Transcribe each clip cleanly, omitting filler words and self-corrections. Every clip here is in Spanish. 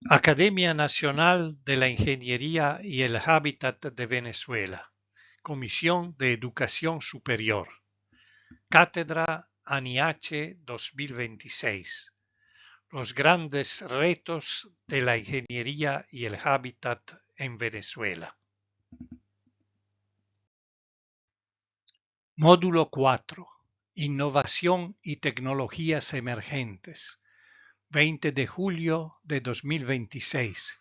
Academia Nacional de la Ingeniería y el Hábitat de Venezuela. Comisión de Educación Superior. Cátedra ANIH 2026. Los grandes retos de la ingeniería y el hábitat en Venezuela. Módulo 4. Innovación y tecnologías emergentes. 20 de julio de 2026.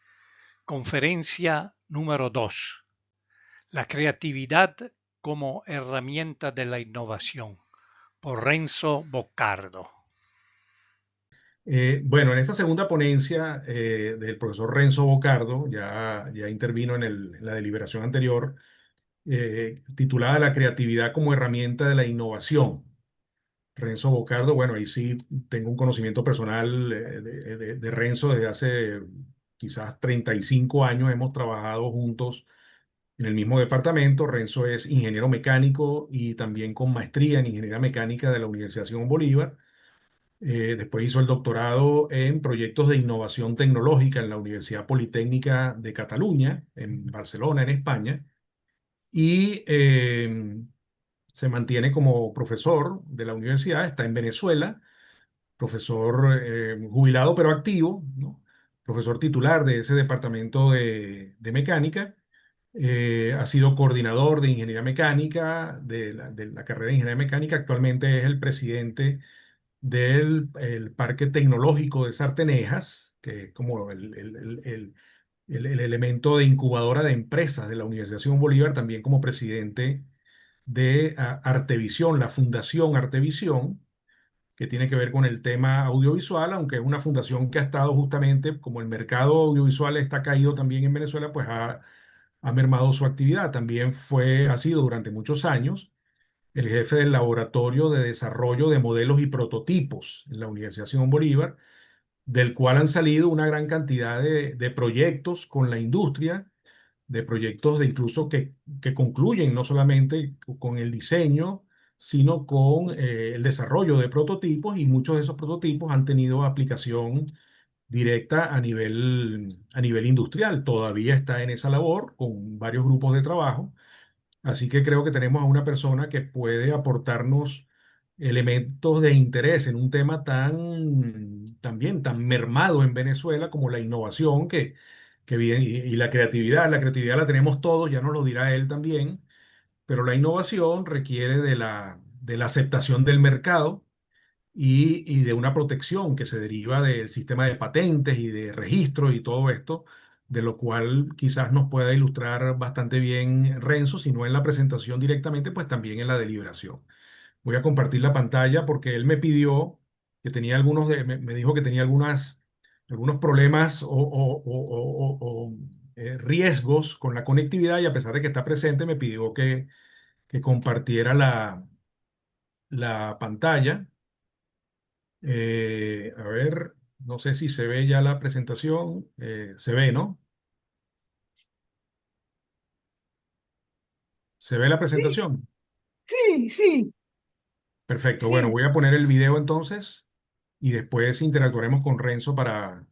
Conferencia número 2. La creatividad como herramienta de la innovación. Por Renzo Boccardo. Bueno, en esta segunda ponencia del profesor Renzo Bocardo, ya intervino en la deliberación anterior, titulada La creatividad como herramienta de la innovación. Renzo Bocardo, bueno, ahí sí tengo un conocimiento personal de Renzo desde hace quizás 35 años, hemos trabajado juntos en el mismo departamento. Renzo es ingeniero mecánico y también con maestría en ingeniería mecánica de la Universidad Simón Bolívar. Después hizo el doctorado en proyectos de innovación tecnológica en la Universidad Politécnica de Cataluña, en Barcelona, en España, y se mantiene como profesor de la universidad, está en Venezuela, profesor jubilado pero activo, ¿no? Profesor titular de ese departamento de mecánica. Ha sido coordinador de ingeniería mecánica, de la carrera de ingeniería mecánica. Actualmente es el presidente del el Parque Tecnológico de Sartenejas, que es como el elemento de incubadora de empresas de la Universidad Simón Bolívar, también como presidente de Artevisión, la Fundación Artevisión, que tiene que ver con el tema audiovisual, aunque es una fundación que ha estado justamente, como el mercado audiovisual está caído también en Venezuela, pues ha mermado su actividad. También ha sido durante muchos años el jefe del laboratorio de desarrollo de modelos y prototipos en la Universidad Simón Bolívar, del cual han salido una gran cantidad de proyectos con la industria, de proyectos de incluso que concluyen no solamente con el diseño, sino con el desarrollo de prototipos, y muchos de esos prototipos han tenido aplicación directa a nivel industrial. Todavía está en esa labor con varios grupos de trabajo. Así que creo que tenemos a una persona que puede aportarnos elementos de interés en un tema también tan mermado en Venezuela como la innovación que viene, y la creatividad. La creatividad la tenemos todos, ya nos lo dirá él también, pero la innovación requiere de la aceptación del mercado y de una protección que se deriva del sistema de patentes y de registros y todo esto, de lo cual quizás nos pueda ilustrar bastante bien Renzo, si no en la presentación directamente, pues también en la deliberación. Voy a compartir la pantalla porque él me pidió que tenía me dijo que tenía algunos problemas o riesgos con la conectividad, y a pesar de que está presente, me pidió que compartiera la pantalla. A ver, no sé si se ve ya la presentación. Se ve, ¿no? ¿Se ve la Sí, presentación? sí, sí, Perfecto. Bueno, sí. voy a poner el video entonces y después interactuaremos con Renzo para...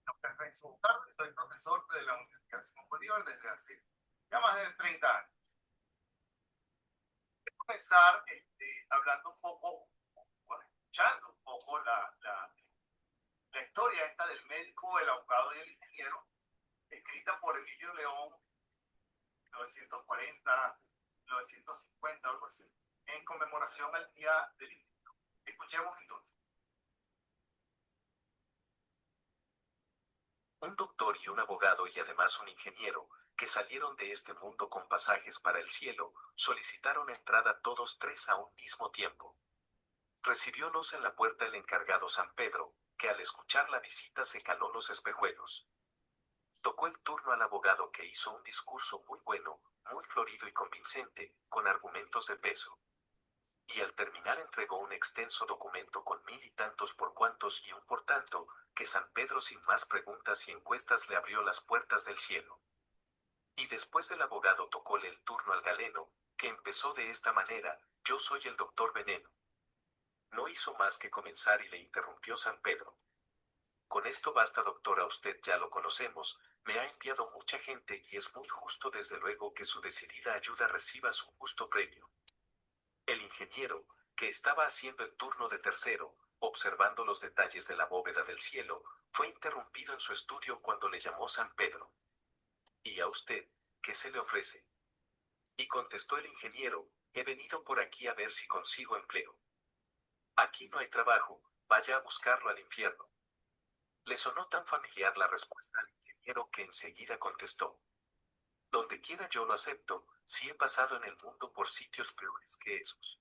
Nombre es Renzo Butardo, soy profesor de la Universidad Simón Bolívar desde hace ya más de 30 años. Voy a comenzar hablando un poco, bueno, escuchando un poco la historia esta del médico, el abogado y el ingeniero, escrita por Emilio León, 1940, 1950, algo así, en conmemoración al Día del Ingeniero. Escuchemos entonces. Un doctor y un abogado y además un ingeniero, que salieron de este mundo con pasajes para el cielo, solicitaron entrada todos tres a un mismo tiempo. Recibiónos en la puerta el encargado San Pedro, que al escuchar la visita se caló los espejuelos. Tocó el turno al abogado, que hizo un discurso muy bueno, muy florido y convincente, con argumentos de peso. Y al terminar entregó un extenso documento con 1000 y tantos por cuantos y un por tanto, que San Pedro sin más preguntas y encuestas le abrió las puertas del cielo. Y después del abogado tocóle el turno al galeno, que empezó de esta manera: yo soy el doctor Veneno. No hizo más que comenzar y le interrumpió San Pedro. Con esto basta, doctora, usted ya lo conocemos, me ha enviado mucha gente y es muy justo desde luego que su decidida ayuda reciba su justo premio. El ingeniero, que estaba haciendo el turno de tercero, observando los detalles de la bóveda del cielo, fue interrumpido en su estudio cuando le llamó San Pedro. ¿Y a usted, qué se le ofrece? Y contestó el ingeniero, he venido por aquí a ver si consigo empleo. Aquí no hay trabajo, vaya a buscarlo al infierno. Le sonó tan familiar la respuesta al ingeniero que enseguida contestó. Donde quiera yo lo acepto, si he pasado en el mundo por sitios peores que esos.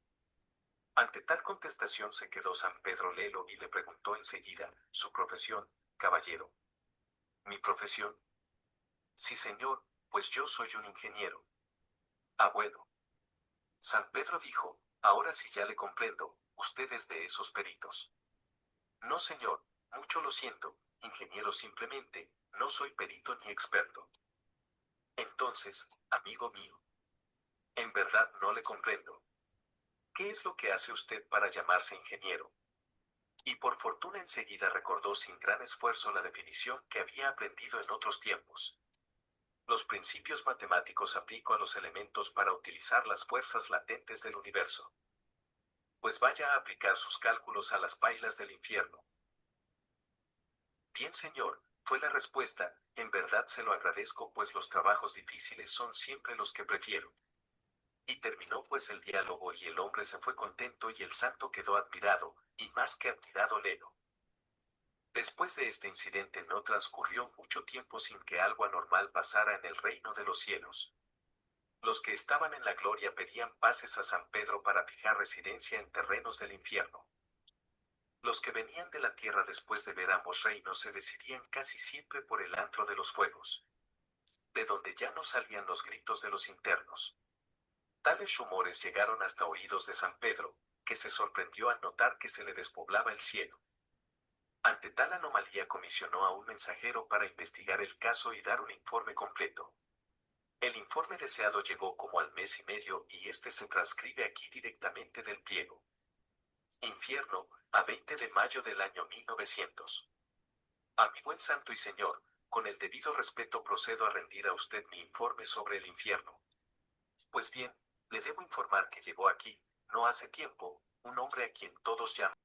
Ante tal contestación se quedó San Pedro Lelo y le preguntó enseguida, su profesión, caballero. ¿Mi profesión? Sí, señor, pues yo soy un ingeniero. Ah, bueno. San Pedro dijo, ahora sí ya le comprendo, usted es de esos peritos. No, señor, mucho lo siento, ingeniero simplemente, no soy perito ni experto. Entonces, amigo mío, en verdad no le comprendo. ¿Qué es lo que hace usted para llamarse ingeniero? Y por fortuna enseguida recordó sin gran esfuerzo la definición que había aprendido en otros tiempos. Los principios matemáticos aplico a los elementos para utilizar las fuerzas latentes del universo. Pues vaya a aplicar sus cálculos a las pailas del infierno. Bien, señor, fue la respuesta, en verdad se lo agradezco, pues los trabajos difíciles son siempre los que prefiero. Y terminó pues el diálogo y el hombre se fue contento y el santo quedó admirado, y más que admirado Lelo. Después de este incidente no transcurrió mucho tiempo sin que algo anormal pasara en el reino de los cielos. Los que estaban en la gloria pedían pases a San Pedro para fijar residencia en terrenos del infierno. Los que venían de la tierra después de ver ambos reinos se decidían casi siempre por el antro de los fuegos, de donde ya no salían los gritos de los internos. Tales rumores llegaron hasta oídos de San Pedro, que se sorprendió al notar que se le despoblaba el cielo. Ante tal anomalía comisionó a un mensajero para investigar el caso y dar un informe completo. El informe deseado llegó como al mes y medio y este se transcribe aquí directamente del pliego. Infierno, a 20 de mayo del año 1900. A mi buen santo y señor, con el debido respeto procedo a rendir a usted mi informe sobre el infierno. Pues bien, le debo informar que llegó aquí, no hace tiempo, un hombre a quien todos llaman.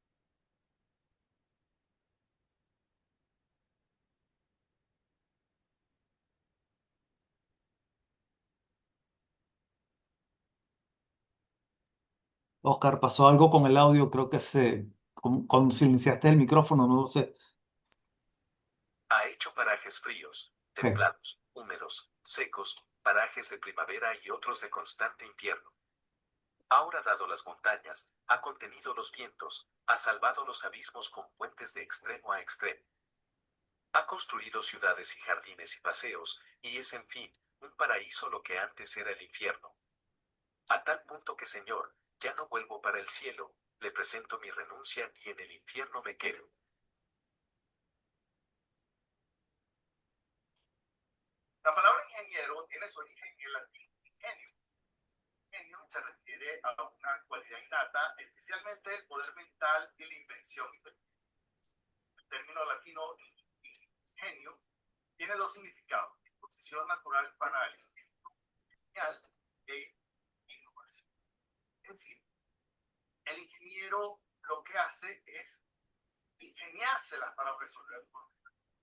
Oscar, pasó algo con el audio, creo que con silenciaste el micrófono, no lo sé. Ha hecho parajes fríos, Ok. templados, húmedos, secos, parajes de primavera y otros de constante invierno. Ha horadado las montañas, ha contenido los vientos, ha salvado los abismos con puentes de extremo a extremo. Ha construido ciudades y jardines y paseos, y es en fin, un paraíso lo que antes era el infierno. A tal punto que, señor, ya no vuelvo para el cielo, le presento mi renuncia y en el infierno me quedo. La palabra ingeniero tiene su origen en el latín ingenio. Ingenio se refiere a una cualidad innata, especialmente el poder mental y la invención. El término latino ingenio tiene dos significados: disposición natural para el genial e innovación. Es decir, el ingeniero lo que hace es ingeniárselas para resolver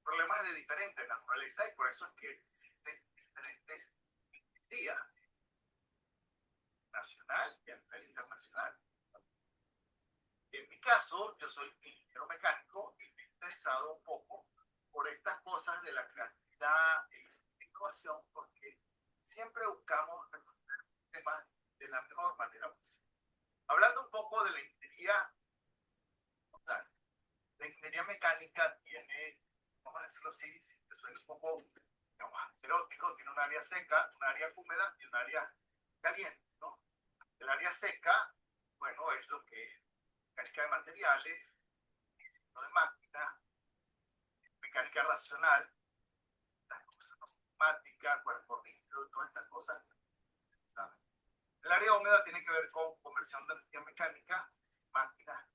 problemas de diferente naturaleza, y por eso es que existen diferentes ingenierías nacional y a nivel internacional. En mi caso, yo soy ingeniero mecánico y me he interesado un poco por estas cosas de la creatividad e innovación, porque siempre buscamos resolver temas de la mejor manera posible. Hablando un poco de la ingeniería, la ingeniería mecánica tiene, vamos a decirlo así, si te suena un poco, digamos, erótico, tiene un área seca, un área húmeda y un área caliente, ¿no? El área seca, bueno, es lo que es mecánica de materiales, no de máquinas, mecánica racional, las cosas matemáticas, cuerpo rígido, todas estas cosas, ¿sabes? El área húmeda tiene que ver con conversión de energía mecánica, máquinas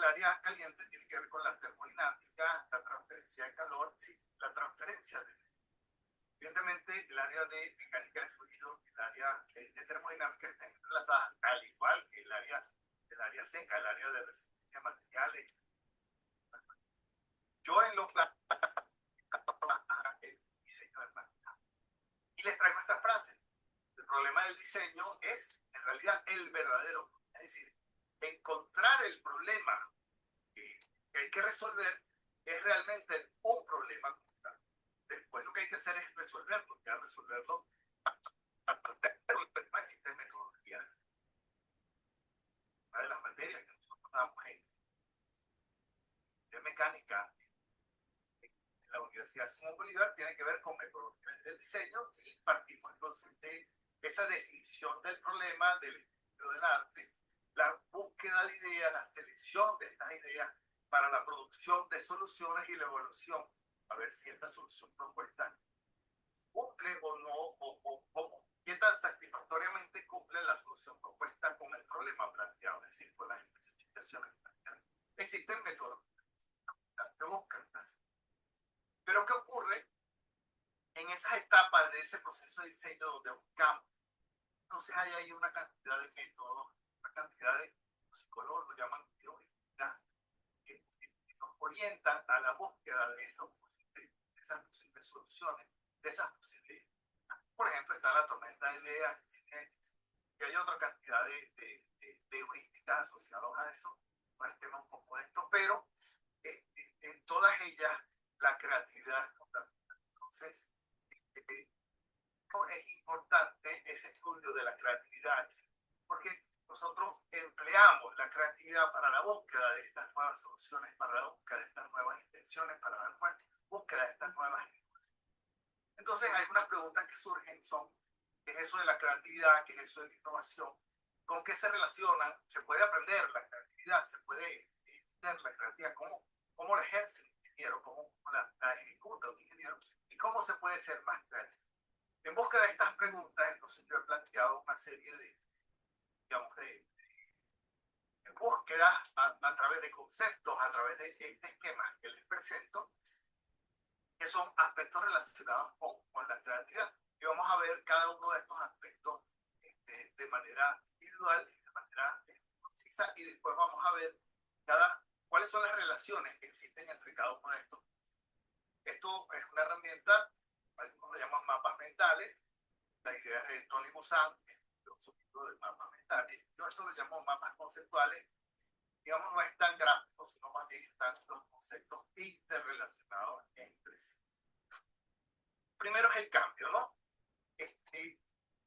área caliente tiene que ver con la termodinámica, la transferencia de calor, sí, la transferencia de... Evidentemente, el área de mecánica de fluidos y el área de termodinámica están entrelazadas, al igual que el área seca, el área de resistencia a materiales. Yo en los planos el diseño del material. Y les traigo esta frase. El problema del diseño es, en realidad, el verdadero. Es decir, encontrar el problema que hay que resolver es realmente un problema. Después lo que hay que hacer es resolverlo. Ya resolverlo existen metodologías. Una de las materias que nosotros damos en mecánica en la Universidad Simón Bolívar tiene que ver con metodologías del diseño y partimos entonces de esa definición del problema, del estudio del arte, la búsqueda de ideas, la selección de estas ideas para la producción de soluciones y la evaluación, a ver si esta solución propuesta cumple o no, o qué tan satisfactoriamente cumple la solución propuesta con el problema planteado, es decir, con las especificaciones planteadas. Existen metodologías que buscan. Pero ¿qué ocurre en esas etapas de ese proceso de diseño donde buscamos? Entonces hay ahí una cantidad de métodos, una cantidad de psicólogos, lo llaman teoría, que nos orientan a la búsqueda de esas posibles soluciones, de esas posibilidades. Por ejemplo, está la tormenta de ideas, y hay otra cantidad de heurísticas asociadas a eso, no es el tema un poco de esto, pero en todas ellas la creatividad es fundamental. Entonces, es importante ese estudio de la creatividad, porque nosotros empleamos la creatividad para la búsqueda de estas nuevas soluciones, para la búsqueda de estas nuevas intenciones, para la búsqueda de estas nuevas innovaciones. Entonces, hay unas preguntas que surgen, son, ¿qué es eso de la creatividad? ¿Qué es eso de la innovación? ¿Con qué se relacionan? ¿Se puede aprender la creatividad? ¿Se puede ejercer la creatividad? ¿Cómo la ejerce un ingeniero? ¿Cómo la ejecuta un ingeniero? ¿Y cómo se puede ser más creativo? En busca de estas preguntas, entonces yo he planteado una serie de, digamos, de búsquedas a través de conceptos, a través de esquemas que les presento, que son aspectos relacionados con la creatividad. Y vamos a ver cada uno de estos aspectos de manera individual, de manera concisa, y después vamos a ver cuáles son las relaciones que existen entre cada uno de estos. Esto es una herramienta, algunos lo llaman mapas mentales. La idea es de Tony Buzan, el filósofo de mapas mentales. Yo esto lo llamo mapas conceptuales. Digamos, no es tan gráfico, sino más bien están los conceptos interrelacionados entre sí. Primero es el cambio, ¿no?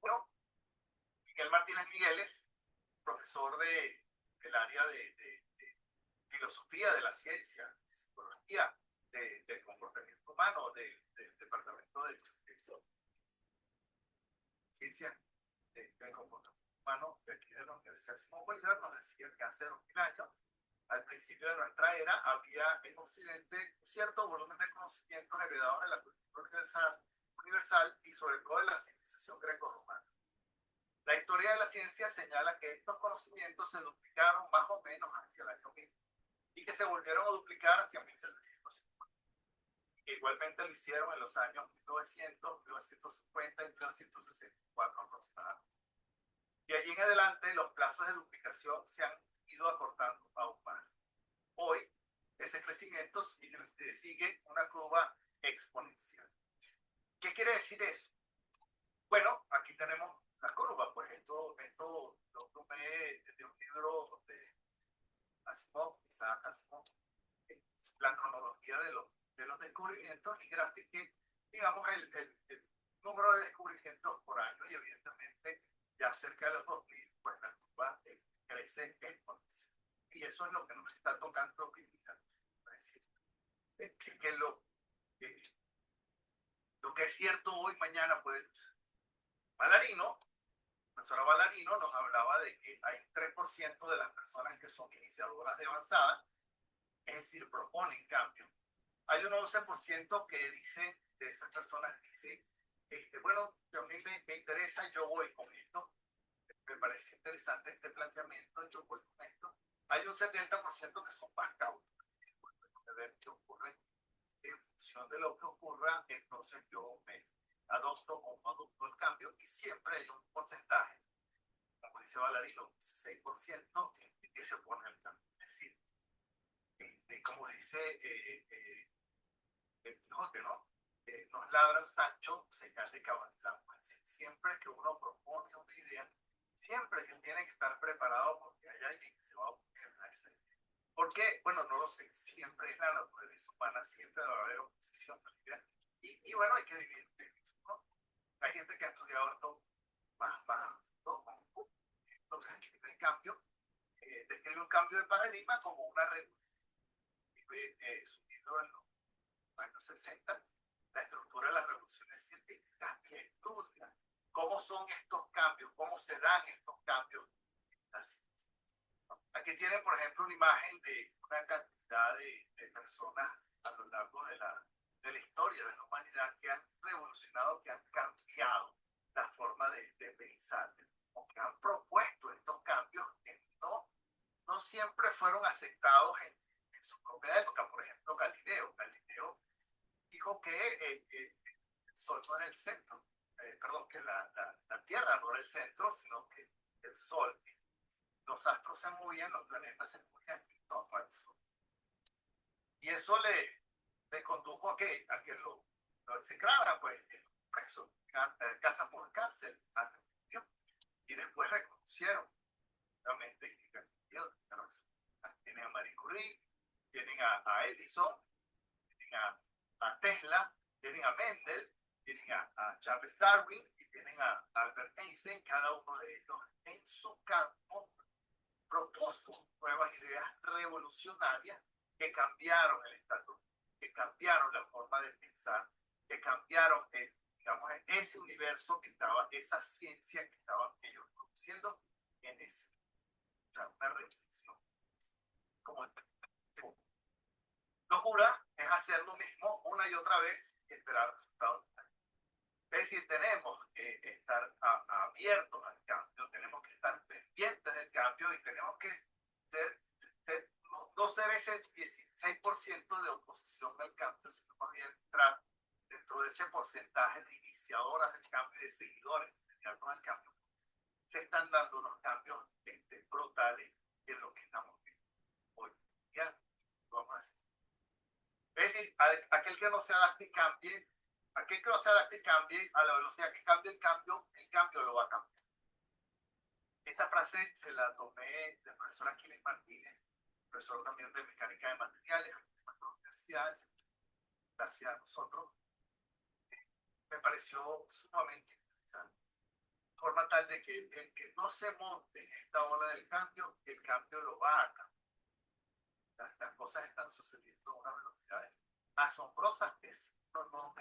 Bueno, Miguel Martínez Migueles, profesor del área de filosofía de la ciencia, de psicología, del comportamiento humano, del departamento de ciencia del comportamiento humano de aquí de la Universidad Simón Bolívar, nos decía que hace 2000 años, al principio de nuestra era, había en Occidente un cierto volumen de conocimientos heredados de la cultura universal y sobre todo de la civilización greco-romana. La historia de la ciencia señala que estos conocimientos se duplicaron más o menos hacia el año 1000 y que se volvieron a duplicar hacia 1750. Que igualmente lo hicieron en los años 1900, 1950 y 1964 aproximadamente. Y allí en adelante los plazos de duplicación se han ido acortando aún más. Hoy ese crecimiento sigue una curva exponencial. ¿Qué quiere decir eso? Bueno, aquí tenemos la curva, pues esto lo tomé de un libro de Asimov, Isaac Asimov, la cronología de los descubrimientos y grafiqué, digamos, el número de descubrimientos por año y evidentemente ya cerca de los 2000, pues la curva crece exponencial. Y eso es lo que nos está tocando vivir. Es decir, que lo que es cierto hoy, mañana puede ser. Ballarino, profesora Ballarino nos hablaba de que hay 3% de las personas que son iniciadoras de avanzada, es decir, proponen cambio. Hay un 11% que dice, de esas personas dice, bueno, a mí me interesa, yo voy con esto. Me parece interesante este planteamiento, yo voy con esto. hay un 70% que son más cautos. Ver qué ocurre en función de lo que ocurra, entonces yo me adopto o no adopto el cambio, y siempre hay un porcentaje, como dice Valarino, 16%, que se opone al cambio. Es decir, como dice el Quijote, ¿no? Nos labra Sancho, señal de que avanzamos. Es decir, siempre que uno propone una idea, siempre que tiene que estar preparado porque hay alguien que se va a oponer a esa idea. ¿Por qué? Bueno, no lo sé. Siempre es la naturaleza humana, siempre va a haber oposición a la idea. Y bueno, hay que vivir en eso, ¿no? Hay gente que ha estudiado esto más, ¿no? Entonces, el cambio, describe un cambio de paradigma como una revolución. Su libro en los años 60, la estructura de las revoluciones científicas, y estudia cómo son estos cambios, cómo se dan estos cambios. Aquí tienen, por ejemplo, una imagen de una cantidad de personas a lo largo de la historia de la humanidad que han revolucionado, que han cambiado la forma de pensar, o que han propuesto estos cambios que no siempre fueron aceptados en su propia época. Por ejemplo, Galileo dijo que el Sol no era el centro, perdón, que la Tierra no era el centro, sino que el Sol, los astros se movían, los planetas se movían en torno al Sol. Y eso le condujo a que lo execraran, pues, preso, casa por cárcel, y después reconocieron realmente que tienen a Marie Curie, tienen a Edison, tienen a Tesla, tienen a Mendel, tienen a Charles Darwin y tienen a Albert Einstein. Cada uno de ellos en su campo propuso nuevas ideas revolucionarias que cambiaron el estatus, que cambiaron la forma de pensar, que cambiaron digamos, ese universo que estaba, esa ciencia que estaban ellos produciendo en ese. O sea, una revolución. Como locura es hacer lo mismo una y otra vez y esperar resultados. Es decir, tenemos que estar abiertos al cambio, tenemos que estar pendientes del cambio y tenemos que no ser ese 16% de oposición al cambio, sino más bien entrar dentro de ese porcentaje de iniciadoras del cambio y de seguidores al cambio. Se están dando unos cambios brutales en lo que estamos viendo hoy. Ya, vamos a decir. Es decir, aquel que no se adapte y cambie, aquel que no se adapte y cambie a la velocidad que cambie el cambio lo va a cambiar. Esta frase se la tomé del profesor Aquiles Martínez, profesor también de mecánica de materiales en nuestras universidades, gracias a nosotros. Me pareció sumamente interesante. De forma tal de que el que no se monte en esta ola del cambio, el cambio lo va a cambiar. Las cosas están sucediendo a una velocidad asombrosas que si uno no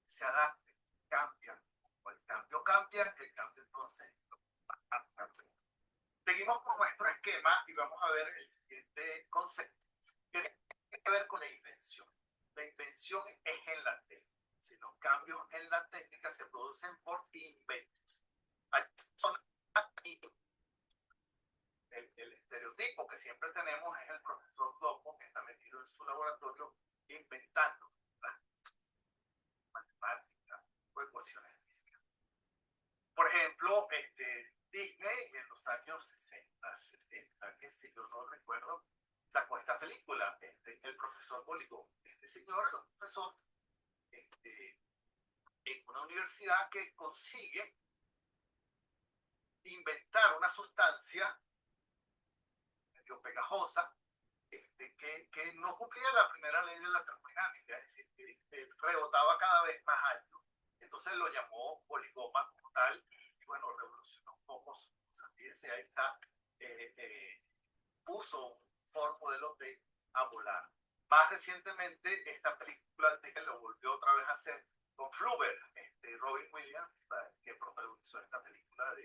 se adapte, cambia. O el cambio cambia, el cambio entonces seguimos con nuestro esquema y vamos a ver el siguiente concepto. Tiene que ver con la invención. La invención es en la técnica. Si los cambios en la técnica se producen por inventos. El estereotipo que siempre tenemos es el profesor loco que está metido en su laboratorio inventando matemáticas o ecuaciones físicas. Por ejemplo, Disney en los años 60, 70, qué sé yo, no recuerdo, sacó esta película, El profesor Poligón. Este señor es un profesor en una universidad que consigue inventar una sustancia medio pegajosa que no cumplía la primera ley de la termodinámica, es decir, que rebotaba cada vez más alto. Entonces lo llamó poligoma como tal y bueno, revolucionó un poco su cosa. Fíjense, ahí está, puso un Ford Modelo T a volar. Más recientemente, esta película lo volvió otra vez a hacer con Flubber, Robin Williams, que protagonizó esta película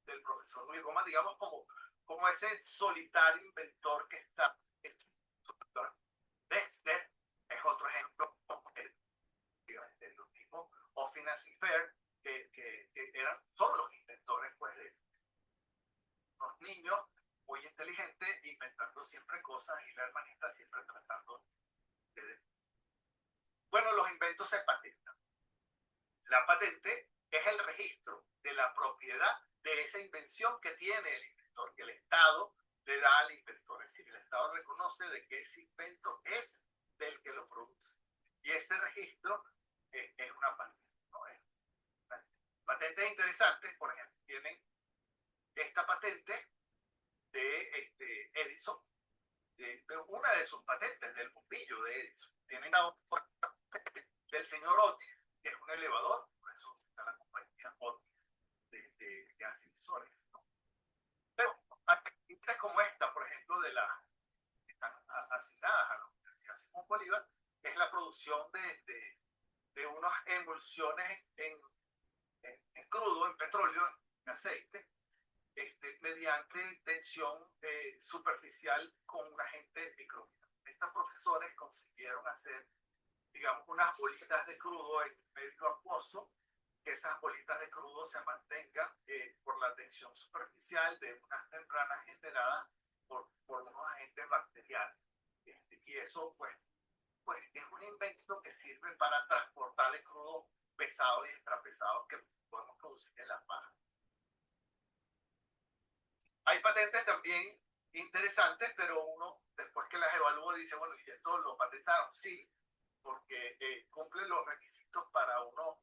del profesor Poligoma, digamos como ese solitario inventor que está. Dexter es otro ejemplo de los tipos, o Phineas y Ferb, que eran todos los inventores pues, de los niños muy inteligentes inventando siempre cosas y la hermanita siempre tratando de... Bueno, los inventos se patentan. La patente es el registro de la propiedad de esa invención que tiene el inventor, que el Estado le da al inventor. Es decir, el Estado reconoce de que ese invento es del que lo produce. Y ese registro es una patente, ¿no? Patentes interesantes, por ejemplo, tienen esta patente de Edison, de una de sus patentes, del bombillo de Edison. Tienen la del señor Otis, que es un elevador, por eso está la compañía Otis de ascensores, ¿no? Pero actividades como esta, por ejemplo, que están asignadas a la Universidad Simón Bolívar, es la producción de unas emulsiones en crudo, en petróleo, en aceite, mediante tensión superficial con un agente microbiano. Estos profesores consiguieron hacer, digamos, unas bolitas de crudo en medio acuoso, que esas bolitas de crudo se mantengan por la tensión superficial de unas membranas generadas por unos agentes bacterianos. Y eso, pues es un invento que sirve para transportar el crudo pesado y extrapesado que podemos producir en la paja. Hay patentes también interesantes, pero uno, después que las evalúa, dice, bueno, ¿y esto lo patentaron? Sí, porque cumplen los requisitos para uno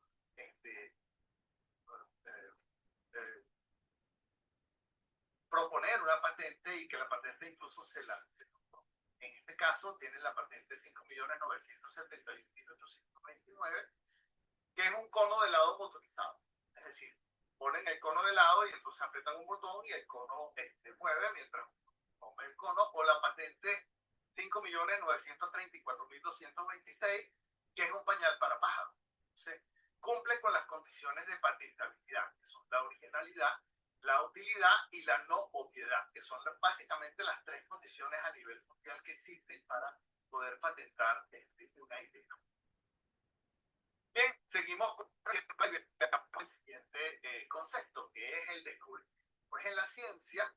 proponer una patente y que la patente incluso se la... En este caso, tiene la patente 5.971.829, que es un cono de helado motorizado. Es decir, ponen el cono de helado y entonces apretan un botón y el cono mueve mientras mueve el cono, o la patente 5.934.226, que es un pañal para pájaros. Entonces, cumple con las condiciones de patentabilidad, que son la originalidad, la utilidad y la no obviedad, que son básicamente las tres condiciones a nivel mundial que existen para poder patentar una idea. Bien, seguimos con el siguiente concepto, que es el descubrimiento. Pues en la ciencia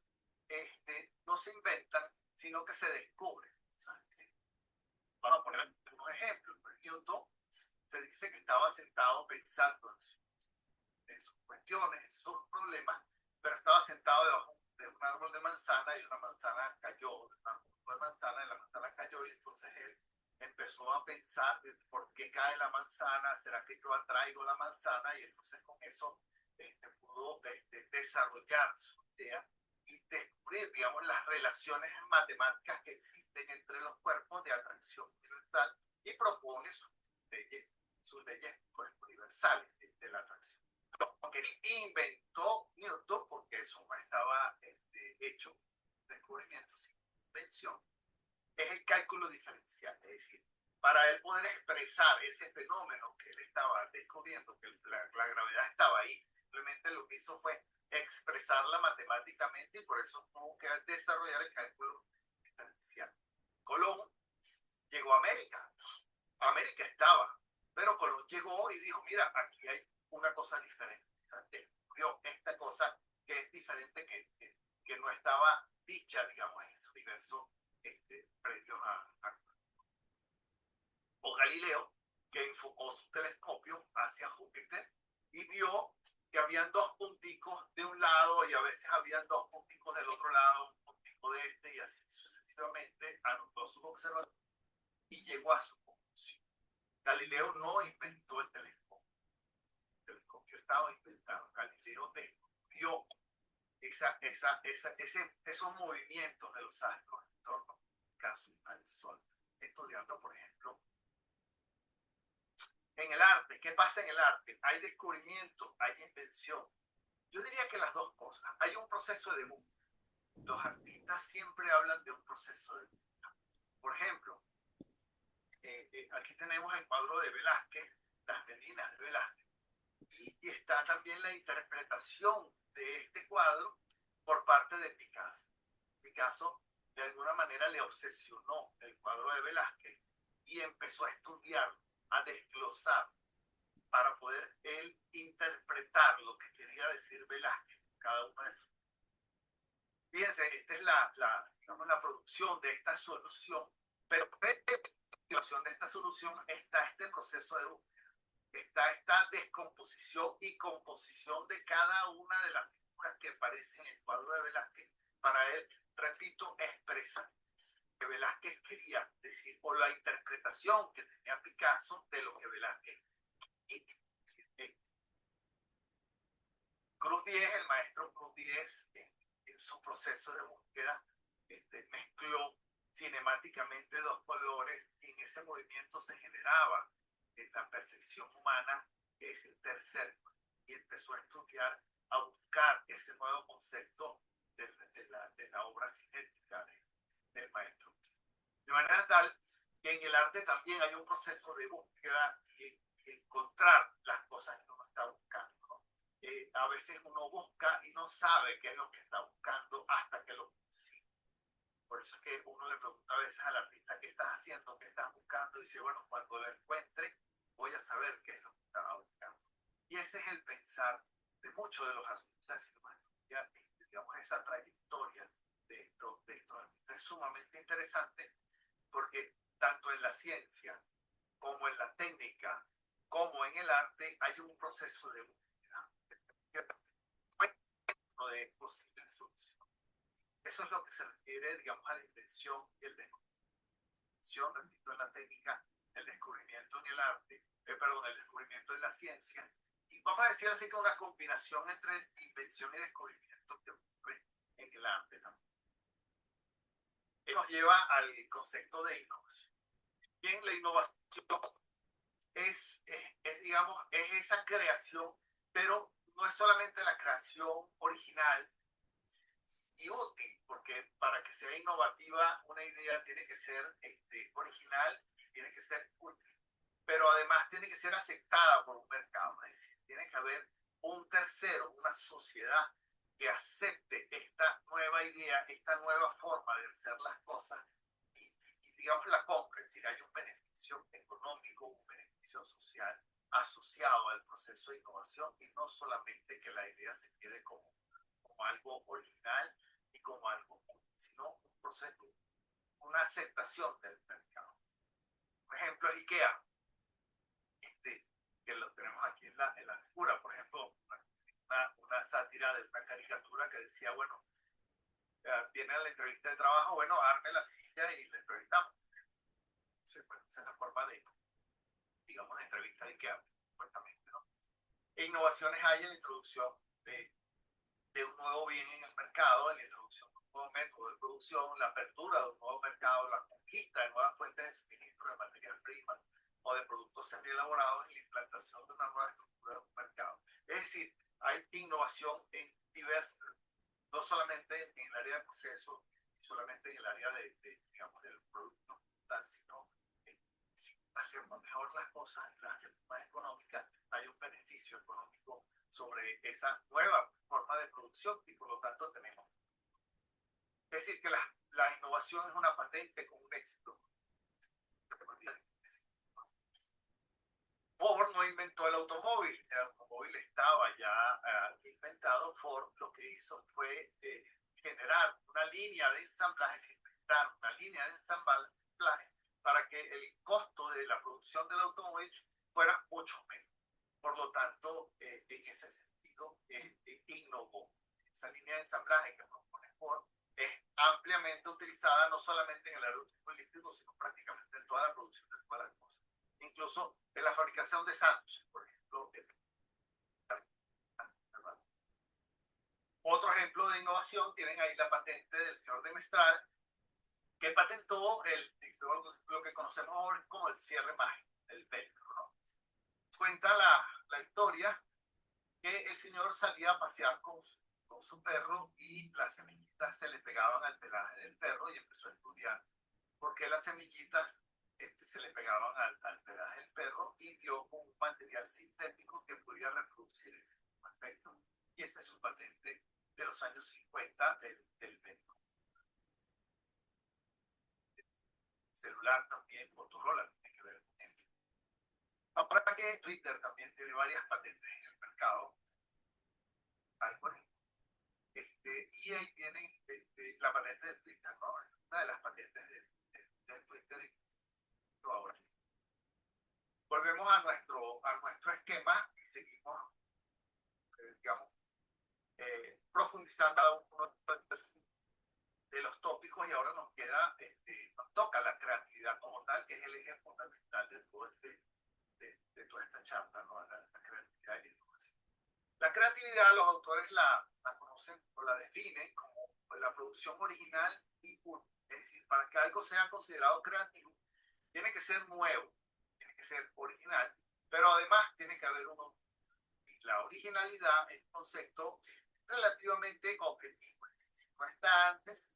no se inventan, sino que se descubren. Vamos a poner unos ejemplos. Newton se dice que estaba sentado pensando en sus cuestiones, en sus problemas, pero estaba sentado debajo de un árbol de manzana y una manzana cayó, un árbol de manzana y la manzana cayó, y entonces él empezó a pensar por qué cae la manzana, será que yo atraigo la manzana, y entonces con eso pudo desarrollar su idea y descubrir, digamos, las relaciones matemáticas que existen entre los cuerpos de atracción universal, y propone sus leyes pues, universales de la atracción. Lo que inventó Newton, porque eso no estaba hecho, descubrimiento sin invención, es el cálculo diferencial. Es decir, para él poder expresar ese fenómeno que él estaba descubriendo, que la gravedad estaba ahí, simplemente lo que hizo fue expresarla matemáticamente, y por eso tuvo que desarrollar el cálculo diferencial. Colón llegó a América. América estaba, pero Colón llegó y dijo, mira, aquí hay una cosa diferente. Descubrió esta cosa que es diferente, que no estaba dicha, digamos, en ese universo previo a... O Galileo, que enfocó su telescopio hacia Júpiter y vio que habían dos punticos de un lado y a veces habían dos punticos del otro lado, un puntico de y así sucesivamente, anotó sus observaciones y llegó a su conclusión. Galileo no inventó el telescopio. El telescopio estaba inventado. Galileo descubrió esos movimientos de los astros en torno al Sol. Estudiando, por ejemplo, en el arte. ¿Qué pasa en el arte? Hay descubrimiento, hay invención. Yo diría que las dos cosas. Hay un proceso de búsqueda. Los artistas siempre hablan de un proceso de búsqueda. Por ejemplo, aquí tenemos el cuadro de Velázquez, las Meninas de Velázquez, y está también la interpretación de este cuadro por parte de Picasso. Picasso de alguna manera le obsesionó el cuadro de Velázquez y empezó a estudiarlo, a desglosar, para poder él interpretar lo que quería decir Velázquez, cada uno de esos. Fíjense, esta es digamos, la producción de esta solución, pero previa a la producción de esta solución está este proceso de búsqueda, está esta descomposición y composición de cada una de las figuras que aparecen en el cuadro de Velázquez para él, repito, expresar que Velázquez quería decir, o la interpretación que tenía Picasso de lo que Velázquez quería. Cruz Diez, el maestro Cruz Diez, en su proceso de búsqueda, mezcló cinemáticamente dos colores y en ese movimiento se generaba la percepción humana, que es el tercer, y empezó a estudiar, a buscar ese nuevo concepto de la obra cinética del maestro. De manera tal que en el arte también hay un proceso de búsqueda y encontrar las cosas que uno está buscando. A veces uno busca y no sabe qué es lo que está buscando hasta que lo consigue. Por eso es que uno le pregunta a veces al artista qué estás haciendo, qué estás buscando, y dice, bueno, cuando lo encuentre voy a saber qué es lo que estaba buscando. Y ese es el pensar de muchos de los artistas, digamos, esa trayectoria de estos artistas. Es sumamente interesante porque tanto en la ciencia como en la técnica, como en el arte, hay un proceso de búsqueda de posibles soluciones. Eso es lo que se refiere, digamos, a la invención y el descubrimiento, repito, en la técnica, el descubrimiento en el arte, el descubrimiento en la ciencia, y vamos a decir así que una combinación entre invención y descubrimiento que ocurre en el arte también. Esto nos lleva al concepto de innovación. Bien, la innovación digamos, es esa creación, pero no es solamente la creación original y útil, porque para que sea innovativa una idea tiene que ser original y tiene que ser útil, pero además tiene que ser aceptada por un mercado, es decir, tiene que haber un tercero, una sociedad que acepte esta nueva idea, esta nueva forma de hacer las cosas y digamos, la compre, es decir, hay un beneficio económico, un beneficio social asociado al proceso de innovación y no solamente que la idea se quede como algo original y como algo útil, sino un proceso, una aceptación del mercado. Por ejemplo, IKEA, que lo tenemos aquí en la figura, por ejemplo, una sátira de una caricatura que decía, bueno, tiene la entrevista de trabajo, bueno, arme la silla y le entrevistamos. Entonces, bueno, esa es la forma de, digamos, de entrevista de IKEA, supuestamente, ¿no? E innovaciones hay en la introducción de un nuevo bien en el mercado, en la introducción de un nuevo método de producción, la apertura de un nuevo mercado, la conquista de nuevas fuentes de suministro de material prima o de productos semi-elaborados y la implantación de una nueva estructura de un mercado. Es decir, hay innovación en diversas, no solamente en el área de proceso, solamente en el área digamos, del producto tal, sino si hacemos mejor las cosas, las hacemos más económicas, hay un beneficio económico sobre esa nueva forma de producción y por lo tanto tenemos. Es decir, que la innovación es una patente con un éxito. Ford no inventó el automóvil estaba ya inventado. Ford lo que hizo fue generar una línea de ensamblaje, inventar una línea de ensamblaje para que el costo de la producción del automóvil fuera mucho menos. Por lo tanto, en ese sentido, innovó. Esa línea de ensamblaje que propone Ford es ampliamente utilizada no solamente en el área automovilístico, sino prácticamente en toda la producción de todas las cosas. Incluso en la fabricación de sándwiches, por ejemplo. Otro ejemplo de innovación, tienen ahí la patente del señor de Mestral, que patentó lo que conocemos ahora como el cierre mágico, el velcro, ¿no? Cuenta la historia que el señor salía a pasear con su perro y las semillitas se le pegaban al pelaje del perro y empezó a estudiar por qué las semillitas se le pegaban al pelaje del perro y dio con un material sintético que podía reproducir ese aspecto. Y esa es su patente de los años 50 del velcro. Celular también, Motorola tiene que ver con esto. Ahora que Twitter también tiene varias patentes en el mercado, por ejemplo, y ahí tienen la patente de Twitter, ¿no? a nuestro esquema y seguimos, digamos, profundizando cada uno de los tópicos y ahora nos queda, nos toca la creatividad como tal, que es el eje fundamental de todo de toda esta charla, ¿no? La creatividad y la innovación. La creatividad, los autores la conocen o la definen como la producción original y única. Es decir, para que algo sea considerado creativo, tiene que ser nuevo, tiene que ser original, pero además tiene que haber uno. Y la originalidad es un concepto relativamente objetivo. Es decir, si no está antes,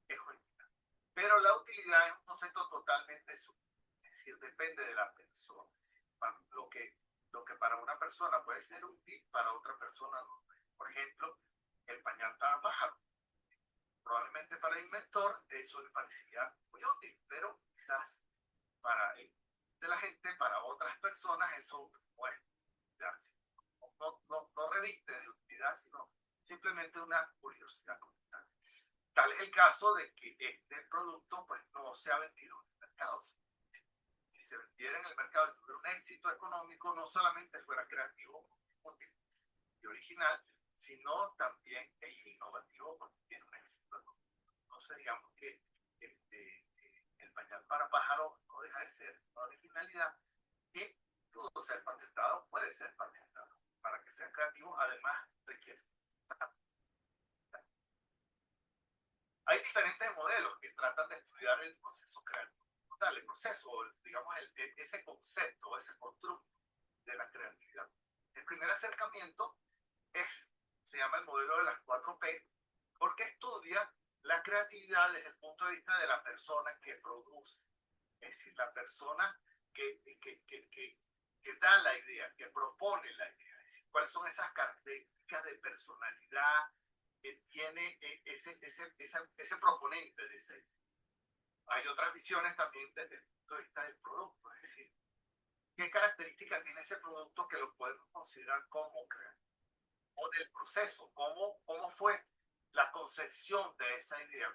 es original. Pero la utilidad es un concepto totalmente subjetivo. Es decir, depende de la persona. Es decir, lo que para una persona puede ser útil, para otra persona no. Por ejemplo, el pañal para pájaro. Probablemente para el inventor eso le parecía muy útil, pero quizás para de la gente, para otras personas, eso no es no reviste de utilidad, sino simplemente una curiosidad. Tal es el caso de que este producto pues no se ha vendido en el mercado. Si se vendiera en el mercado y tuviera un éxito económico, no solamente fuera creativo, útil y original, sino también es innovativo porque tiene un éxito económico. Entonces digamos que el pañal para pájaros no deja de ser una originalidad que pudo ser patentado, puede ser patentado. Para que sea creativo, además requiere. Hay diferentes modelos que tratan de estudiar el proceso creativo. El proceso, digamos, ese concepto, ese constructo de la creatividad. El primer acercamiento se llama el modelo de las 4P, porque estudia la creatividad desde el punto de vista de la persona que produce. Es decir, la persona que da la idea, que propone la idea. Es decir, cuáles son esas características de personalidad que tiene ese proponente de ese. Hay otras visiones también desde el punto de vista del producto, es decir, qué características tiene ese producto que lo podemos considerar como creativo, o del proceso, cómo fue la concepción de esa idea,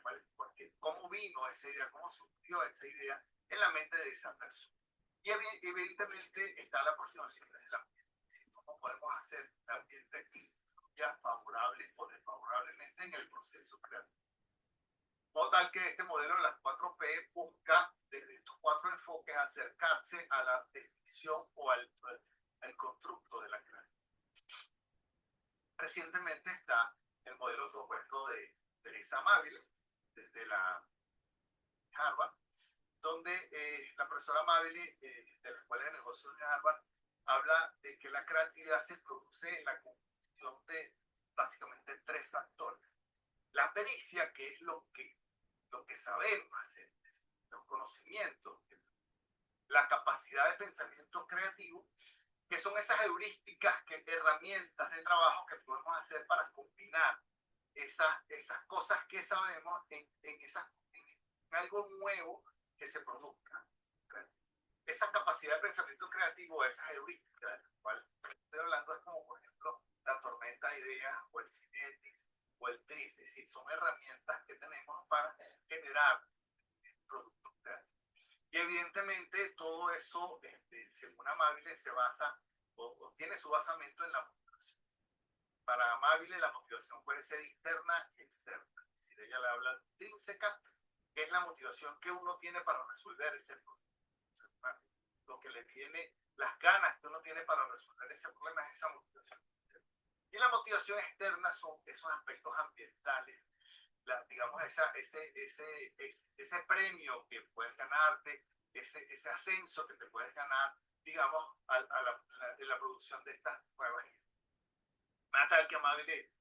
cómo vino esa idea, cómo surgió esa idea en la mente de esa persona. Y evidentemente está la aproximación desde la mente, si cómo podemos hacer el ambiente ya favorable o desfavorablemente en el proceso creativo. O tal que este modelo de las 4P busca desde estos 4 enfoques acercarse a la definición o al constructo de la creatividad. Recientemente está el modelo propuesto de Teresa Amabile desde la Harvard, donde la profesora Amabile de la Escuela de Negocios de Harvard habla de que la creatividad se produce en la conjunción de básicamente 3 factores. La pericia, que es lo que sabemos hacer, los conocimientos, la capacidad de pensamiento creativo, que son esas heurísticas, herramientas de trabajo que podemos hacer para combinar esas cosas que sabemos en algo nuevo que se produzca. Esa capacidad de pensamiento creativo, esas heurísticas de las cuales estoy hablando, es como, por ejemplo, la tormenta de ideas o el Cinetics o el TRIZ. Es decir, son herramientas que tenemos para generar productos creativos. Y evidentemente todo eso, según Amabile, se basa o tiene su basamento en la motivación. Para Amabile la motivación puede ser interna y externa. Es decir, ella le habla de intrínseca, que es la motivación que uno tiene para resolver ese problema. Lo que le viene, las ganas que uno tiene para resolver ese problema es esa motivación. Y la motivación externa son esos aspectos ambientales, digamos, ese premio que puedes ganarte, ese ascenso que te puedes ganar, digamos, en la producción de estas nuevas ideas. Tal que Amabile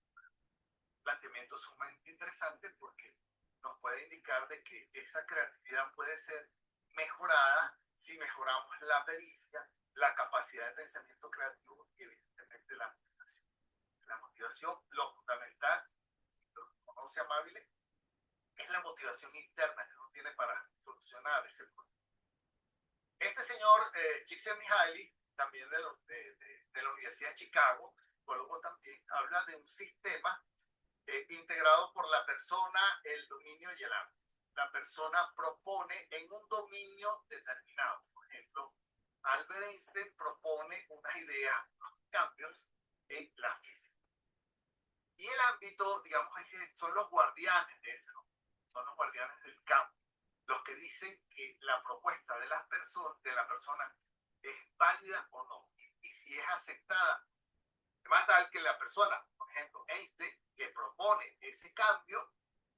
planteamiento sumamente interesante porque nos puede indicar de que esa creatividad puede ser mejorada si mejoramos la pericia, la capacidad de pensamiento creativo y evidentemente la motivación. La motivación, lo fundamental, lo que conoce Amabile, es la motivación interna que uno tiene para solucionar ese problema. Este señor Csikszentmihalyi, también de la Universidad de Chicago, psicólogo también, habla de un sistema integrado por la persona, el dominio y el ámbito. La persona propone en un dominio determinado. Por ejemplo, Albert Einstein propone unas ideas, unos cambios en la física. Y el ámbito, digamos, es que son los guardianes de eso, son los guardianes del campo, los que dicen que la propuesta de la persona es válida o no, y si es aceptada. De manera tal que la persona, por ejemplo, Einstein, que propone ese cambio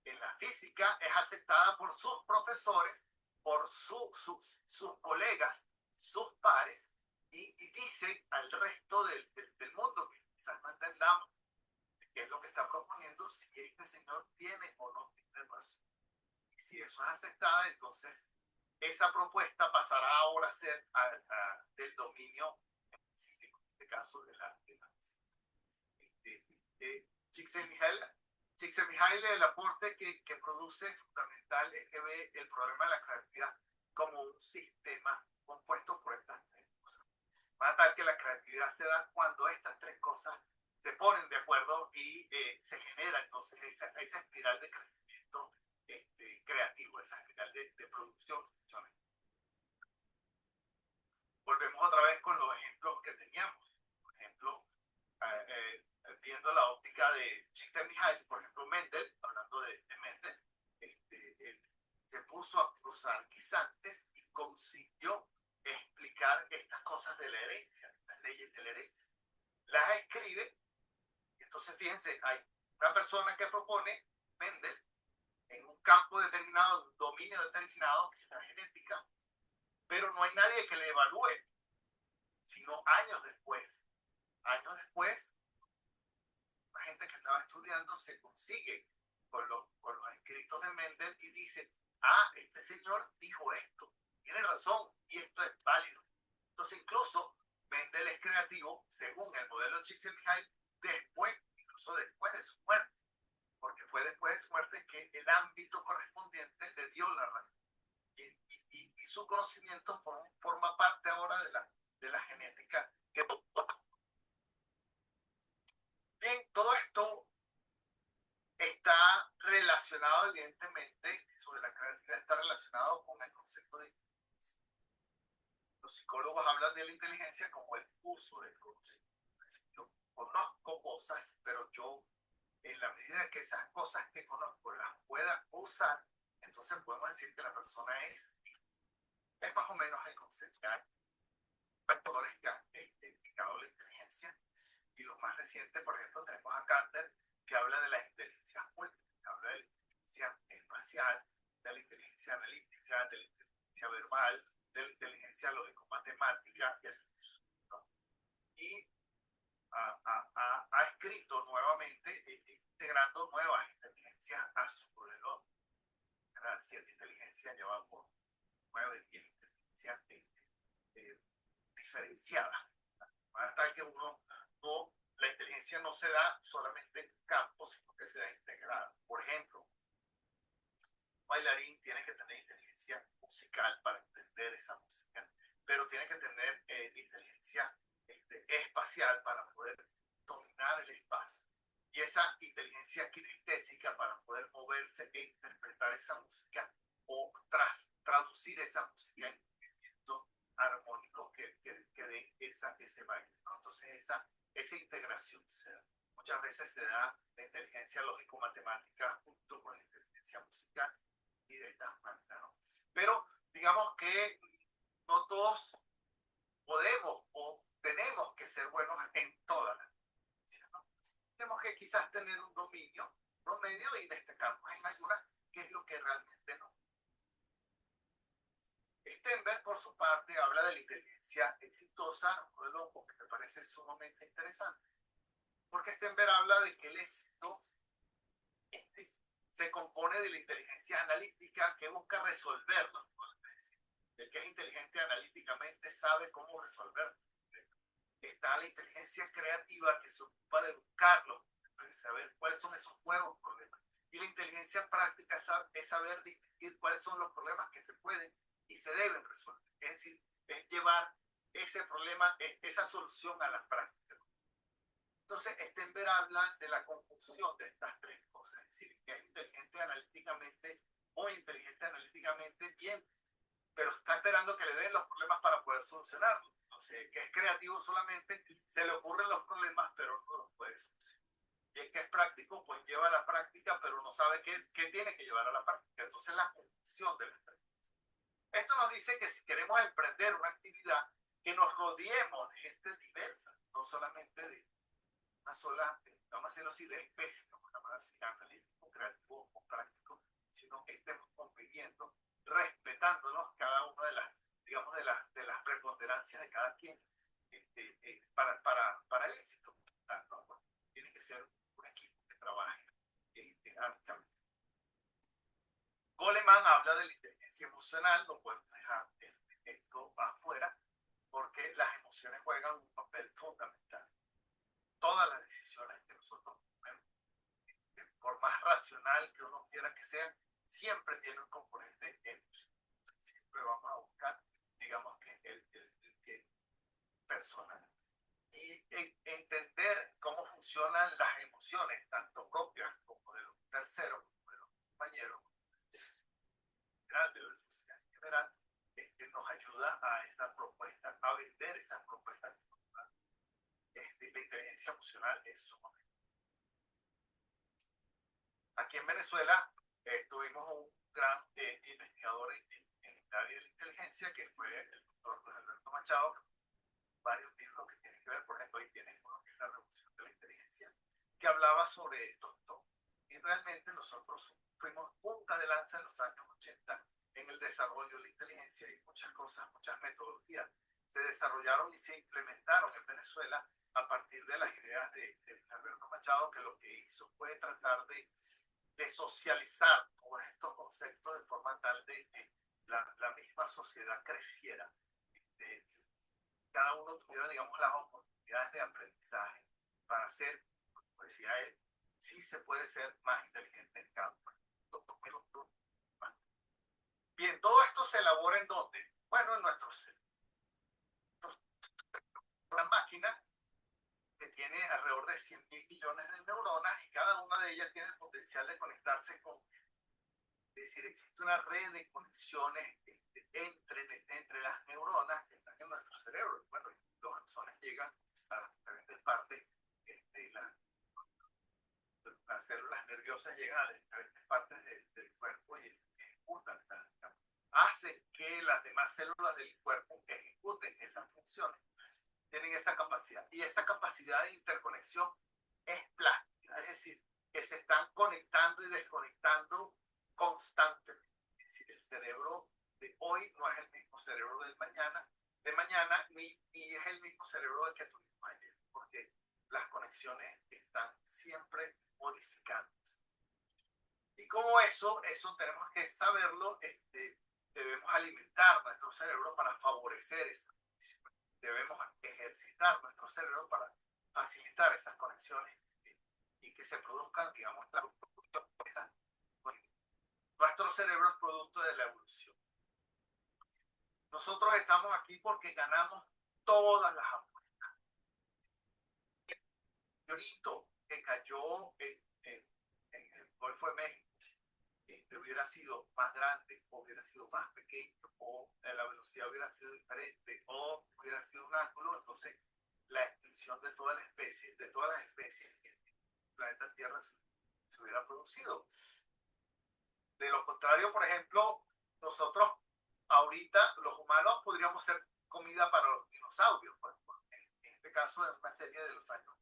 en la física, es aceptada por sus profesores, por sus colegas, sus pares, y dice al resto del mundo que quizás no entendamos qué es lo que está proponiendo, si este señor tiene o no tiene razón. Y si eso es aceptada, entonces esa propuesta pasará ahora a ser del dominio científico, en este caso de la física. Csikszentmihalyi, el aporte que produce fundamental es que ve el problema de la creatividad como un sistema compuesto por estas tres cosas. Más tal que la creatividad se da cuando estas tres cosas se ponen de acuerdo y se genera entonces esa espiral de crecimiento creativo, esa espiral de producción. Volvemos otra vez con los ejemplos que teníamos. Por ejemplo, viendo la óptica de Csikszentmihalyi, por ejemplo, Mendel, hablando de Mendel, se puso a cruzar guisantes y consiguió explicar estas cosas de la herencia, las leyes de la herencia. Las escribe, y entonces fíjense, hay una persona que propone Mendel en un campo determinado, un dominio determinado, que es la genética, pero no hay nadie que le evalúe, sino años después, la gente que estaba estudiando se consigue con los escritos de Mendel y dice, este señor dijo esto, tiene razón y esto es válido. Entonces incluso Mendel es creativo según el modelo Csikszentmihalyi incluso después de su muerte, porque fue después de su muerte que el ámbito correspondiente le dio la razón. Y su conocimiento forma parte ahora de la genética. Bien, todo esto está relacionado, evidentemente, eso de la creatividad está relacionado con el concepto de inteligencia. Los psicólogos hablan de la inteligencia como el uso del conocimiento. Yo conozco cosas, pero yo, en la medida que esas cosas que conozco las pueda usar, entonces podemos decir que la persona es más o menos el concepto. Hay factores que han explicado la inteligencia, y los más recientes, por ejemplo, tenemos a Cantor, que habla de la inteligencia múltiple, habla de la inteligencia espacial, de la inteligencia analítica, de la inteligencia verbal, de la inteligencia lógico-matemática, y así, ¿no? Y ha escrito nuevamente, integrando nuevas inteligencias a su modelo. Era 7 inteligencias, llevamos 9, 10 inteligencias diferenciadas. Hasta que la inteligencia no se da solamente en campo, sino que se da integrada. Por ejemplo, un bailarín tiene que tener inteligencia musical para entender esa música, pero tiene que tener inteligencia espacial para poder dominar el espacio. Y esa inteligencia kinestésica para poder moverse e interpretar esa música o traducir esa música en movimientos armónicos que den ese baile, ¿no? Entonces esa integración se da. Muchas veces se da la inteligencia lógico-matemática junto con la inteligencia musical y de esta manera, ¿no? Pero digamos que no todos podemos o tenemos que ser buenos en todas las ciencias, ¿no? Tenemos que quizás tener un dominio promedio y destacarnos en algunas, que es lo que realmente no. Stenberg, por su parte, habla de la inteligencia exitosa, un modelo que me parece sumamente interesante, porque Stenberg habla de que el éxito se compone de la inteligencia analítica que busca resolverlo. El que es inteligente analíticamente sabe cómo resolverlo. Está la inteligencia creativa que se ocupa de buscarlo, de saber cuáles son esos nuevos problemas. Y la inteligencia práctica es saber distinguir cuáles son los problemas que se pueden y se deben resolver. Es decir, es llevar ese problema, esa solución a la práctica. Entonces, Stenberg habla de la conjunción de estas tres cosas. Es decir, que es inteligente analíticamente, muy inteligente analíticamente, bien pero está esperando que le den los problemas para poder solucionarlos. Entonces, que es creativo solamente, se le ocurren los problemas, pero no los puede solucionar. Y el que es práctico, pues lleva a la práctica, pero no sabe qué tiene que llevar a la práctica. Entonces, la función del emprendedor. Esto nos dice que si queremos emprender una actividad, que nos rodeemos de gente diversa, no solamente de una sola, vamos a decirlo así, de especie, como llamar así, analítico, creativo o práctico, sino que estemos conviviendo, respetándonos cada una de las, digamos, de las preponderancias de cada quien para el éxito. ¿No? Bueno, tiene que ser un equipo que trabaje amicablemente. Goleman habla de la inteligencia emocional, no podemos dejar esto afuera, porque las emociones juegan un papel fundamental. Todas las decisiones que nosotros tomemos, por más racional que uno quiera que sean, siempre tienen un componente emocional. Siempre vamos a buscar, digamos, que el personal. Y entender cómo funcionan las emociones, tanto propias como de los terceros, como de los compañeros, de la sociedad en general, nos ayuda a esta propuesta, a vender esas propuestas. La inteligencia emocional es sumamente. Aquí en Venezuela tuvimos un gran investigador en el área de la inteligencia, que fue el doctor Luis Alberto Machado, varios libros que tienen que ver, por ejemplo, ahí tienes uno que es La Revolución de la Inteligencia, que hablaba sobre esto. Y realmente nosotros fuimos punta de lanza en los años 80 en el desarrollo de la inteligencia, y muchas cosas, muchas metodologías se desarrollaron y se implementaron en Venezuela a partir de las ideas de Alberto Machado, que lo que hizo fue tratar de socializar todos estos conceptos de forma tal de que la misma sociedad creciera, cada uno tuviera, digamos, las oportunidades de aprendizaje para ser, como decía él, sí se puede ser más inteligente en cada uno. Bien, todo esto se elabora ¿en dónde? Bueno, en nuestro cerebro. Una máquina que tiene alrededor de 100.000 millones de neuronas, y cada una de ellas tiene el potencial de conectarse con, es decir, existe una red de conexiones entre las neuronas que están en nuestro cerebro. Bueno, los axones llegan a las diferentes partes, las células nerviosas llegan a diferentes partes del cuerpo y ejecutan, hace que las demás células del cuerpo ejecuten esas funciones. Tienen esa capacidad, y esa capacidad de interconexión es plástica, es decir, que se están conectando y desconectando constantemente. Es decir, el cerebro de hoy no es el mismo cerebro de mañana, ni es el mismo cerebro del que tuvimos ayer, porque las conexiones están siempre modificándose. Y como eso tenemos que saberlo, debemos alimentar nuestro cerebro para favorecer esa. Debemos ejercitar nuestro cerebro para facilitar esas conexiones y que se produzcan, digamos, nuestro cerebro es producto de la evolución. Nosotros estamos aquí porque ganamos todas las apuestas. El meteorito que cayó en el Golfo de México hubiera sido más grande, o hubiera sido más pequeño, o la velocidad hubiera sido diferente, o hubiera sido un ángulo, entonces la extinción de todas las especies en el planeta Tierra se hubiera producido. De lo contrario, por ejemplo, nosotros ahorita, los humanos, podríamos ser comida para los dinosaurios. Pues, en este caso, es una serie de los años,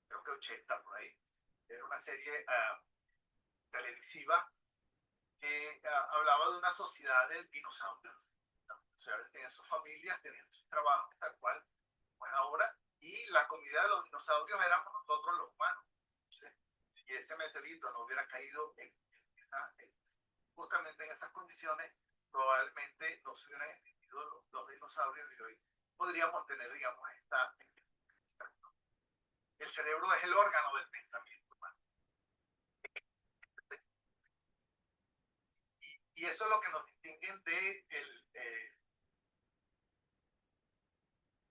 creo que 80 por ahí. Era una serie televisiva que hablaba de una sociedad de dinosaurios. Los dinosaurios tenían sus familias, tenían sus trabajos, tal cual, pues ahora, y la comida de los dinosaurios éramos nosotros los humanos. Entonces, si ese meteorito no hubiera caído justamente en esas condiciones, probablemente no se hubieran extinguido los dinosaurios, y hoy podríamos tener, digamos, el cerebro es el órgano del pensamiento humano. Y eso es lo que nos distingue de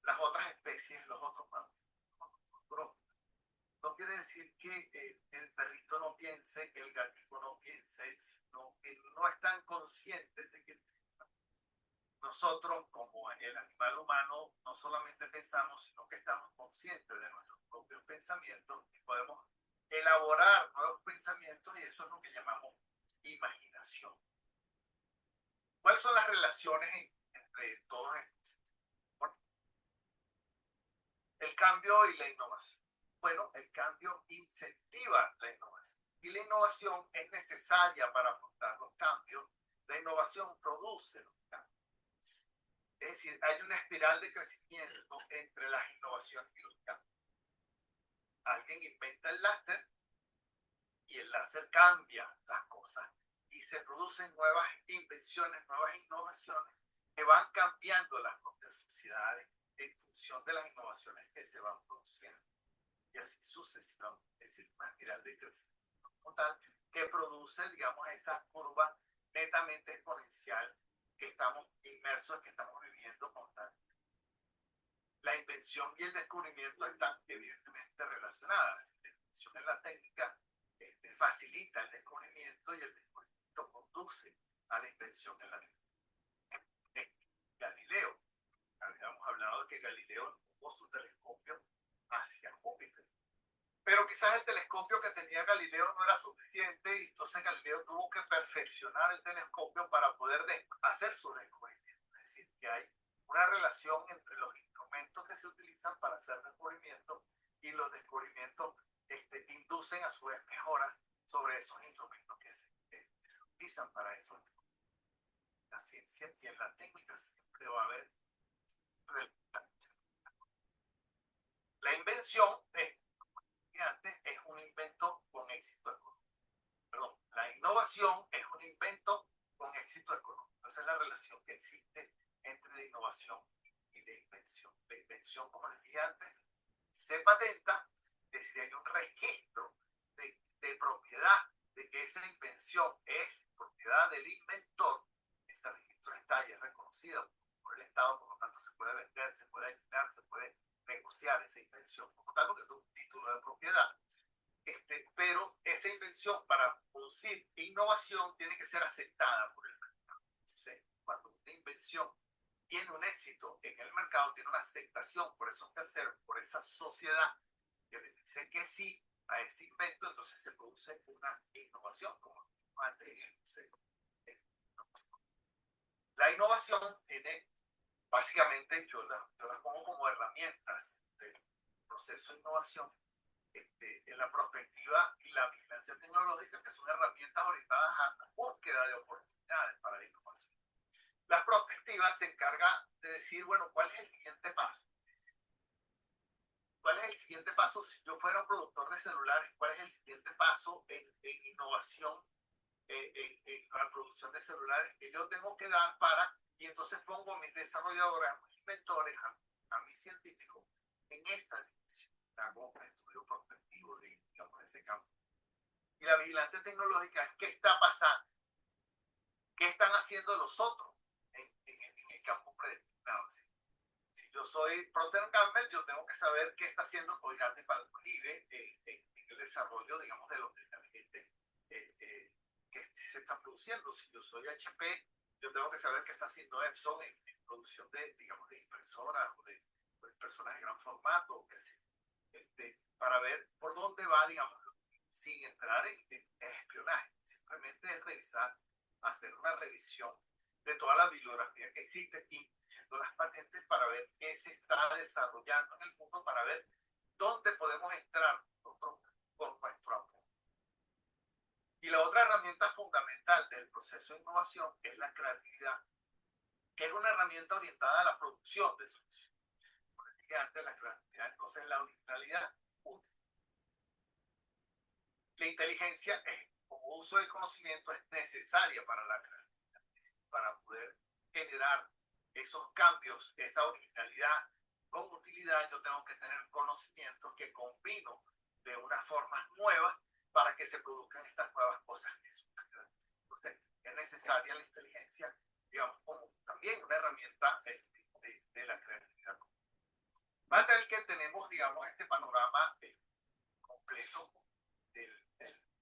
las otras especies, los otros mamíferos. No quiere decir que el perrito no piense, que el gatito no piense, sino que no están conscientes de que nosotros como el animal humano no solamente pensamos, sino que estamos conscientes de nuestros propios pensamientos y podemos elaborar nuevos pensamientos, y eso es lo que llamamos imaginación. ¿Cuáles son las relaciones entre todos estos? Bueno, el cambio y la innovación. Bueno, el cambio incentiva la innovación y la innovación es necesaria para afrontar los cambios. La innovación produce los cambios. Es decir, hay una espiral de crecimiento entre las innovaciones y los cambios. Alguien inventa el láser y el láser cambia las cosas y se producen nuevas invenciones, nuevas innovaciones que van cambiando las propias sociedades en función de las innovaciones que se van produciendo. Y así sucesivamente, es decir, una espiral de crecimiento como tal que produce, digamos, esa curva netamente exponencial que estamos inmersos, que estamos viviendo constantemente. La invención y el descubrimiento están evidentemente relacionadas. La invención en la técnica facilita el descubrimiento y el descubrimiento conduce a la invención en la técnica. Galileo, habíamos hablado de que Galileo enfocó su telescopio hacia Júpiter, pero quizás el telescopio que tenía Galileo no era suficiente y entonces Galileo tuvo que perfeccionar el telescopio para poder hacer su descubrimiento. Es decir, que hay una relación entre los instrumentos que se utilizan para hacer descubrimientos y los descubrimientos inducen a su vez mejoras sobre esos instrumentos que se utilizan para eso. La ciencia y en la técnica siempre va a haber relación. La invención es un invento con éxito económico. Perdón, la innovación es un invento con éxito económico. Esa es la relación que existe entre la innovación y la invención. La invención, como les dije antes, se patenta, es decir, hay un registro de propiedad de que esa invención es propiedad del inventor. Ese registro está y es reconocido por el Estado, por lo tanto se puede vender, se puede alquilar, se puede negociar esa invención, por tanto que es un título de propiedad. Pero esa invención para producir innovación tiene que ser aceptada por el mercado. Entonces, cuando una invención tiene un éxito en el mercado, tiene una aceptación por esos terceros, por esa sociedad que le dice que sí a ese invento, entonces se produce una innovación, como antes. La innovación tiene, básicamente, yo las pongo como herramientas del proceso de innovación, en la prospectiva y la vigilancia tecnológica, que son herramientas orientadas a la búsqueda de oportunidades para la innovación. La prospectiva se encarga de decir, bueno, ¿cuál es el siguiente paso? ¿Cuál es el siguiente paso si yo fuera un productor de celulares? ¿Cuál es el siguiente paso en innovación, en la producción de celulares que yo tengo que dar para, y entonces pongo a mis desarrolladores, a mis inventores, a mis científicos en esa dirección? Hago un estudio prospectivo de, digamos, ese campo. Y la vigilancia tecnológica es qué está pasando, qué están haciendo los otros en el campo predeterminado. Si yo soy Procter & Gamble, yo tengo que saber qué está haciendo Colgate-Palmolive en el desarrollo, digamos, de los detergentes que se están produciendo. Si yo soy HP, yo tengo que saber qué está haciendo Epson en producción de, digamos, de impresoras o de impresoras de gran formato, o qué sé, para ver por dónde va, digamos, sin entrar en espionaje. Simplemente es revisar, hacer una revisión de toda la bibliografía que existe, incluyendo las patentes, para ver qué se está desarrollando en el mundo, para ver dónde podemos entrar nosotros con nuestro apoyo. Y la otra herramienta fundamental del proceso de innovación es la creatividad, que es una herramienta orientada a la producción de soluciones. Como les dije antes, la creatividad, entonces la originalidad útil. La inteligencia, como uso del conocimiento, es necesaria para la creatividad, para poder generar esos cambios, esa originalidad con utilidad. Yo tengo que tener conocimientos que combino de unas formas nuevas para que se produzcan estas nuevas cosas que son creativas. Entonces, es necesaria la inteligencia, digamos, como también una herramienta de la creatividad. Va tal que tenemos, digamos, este panorama completo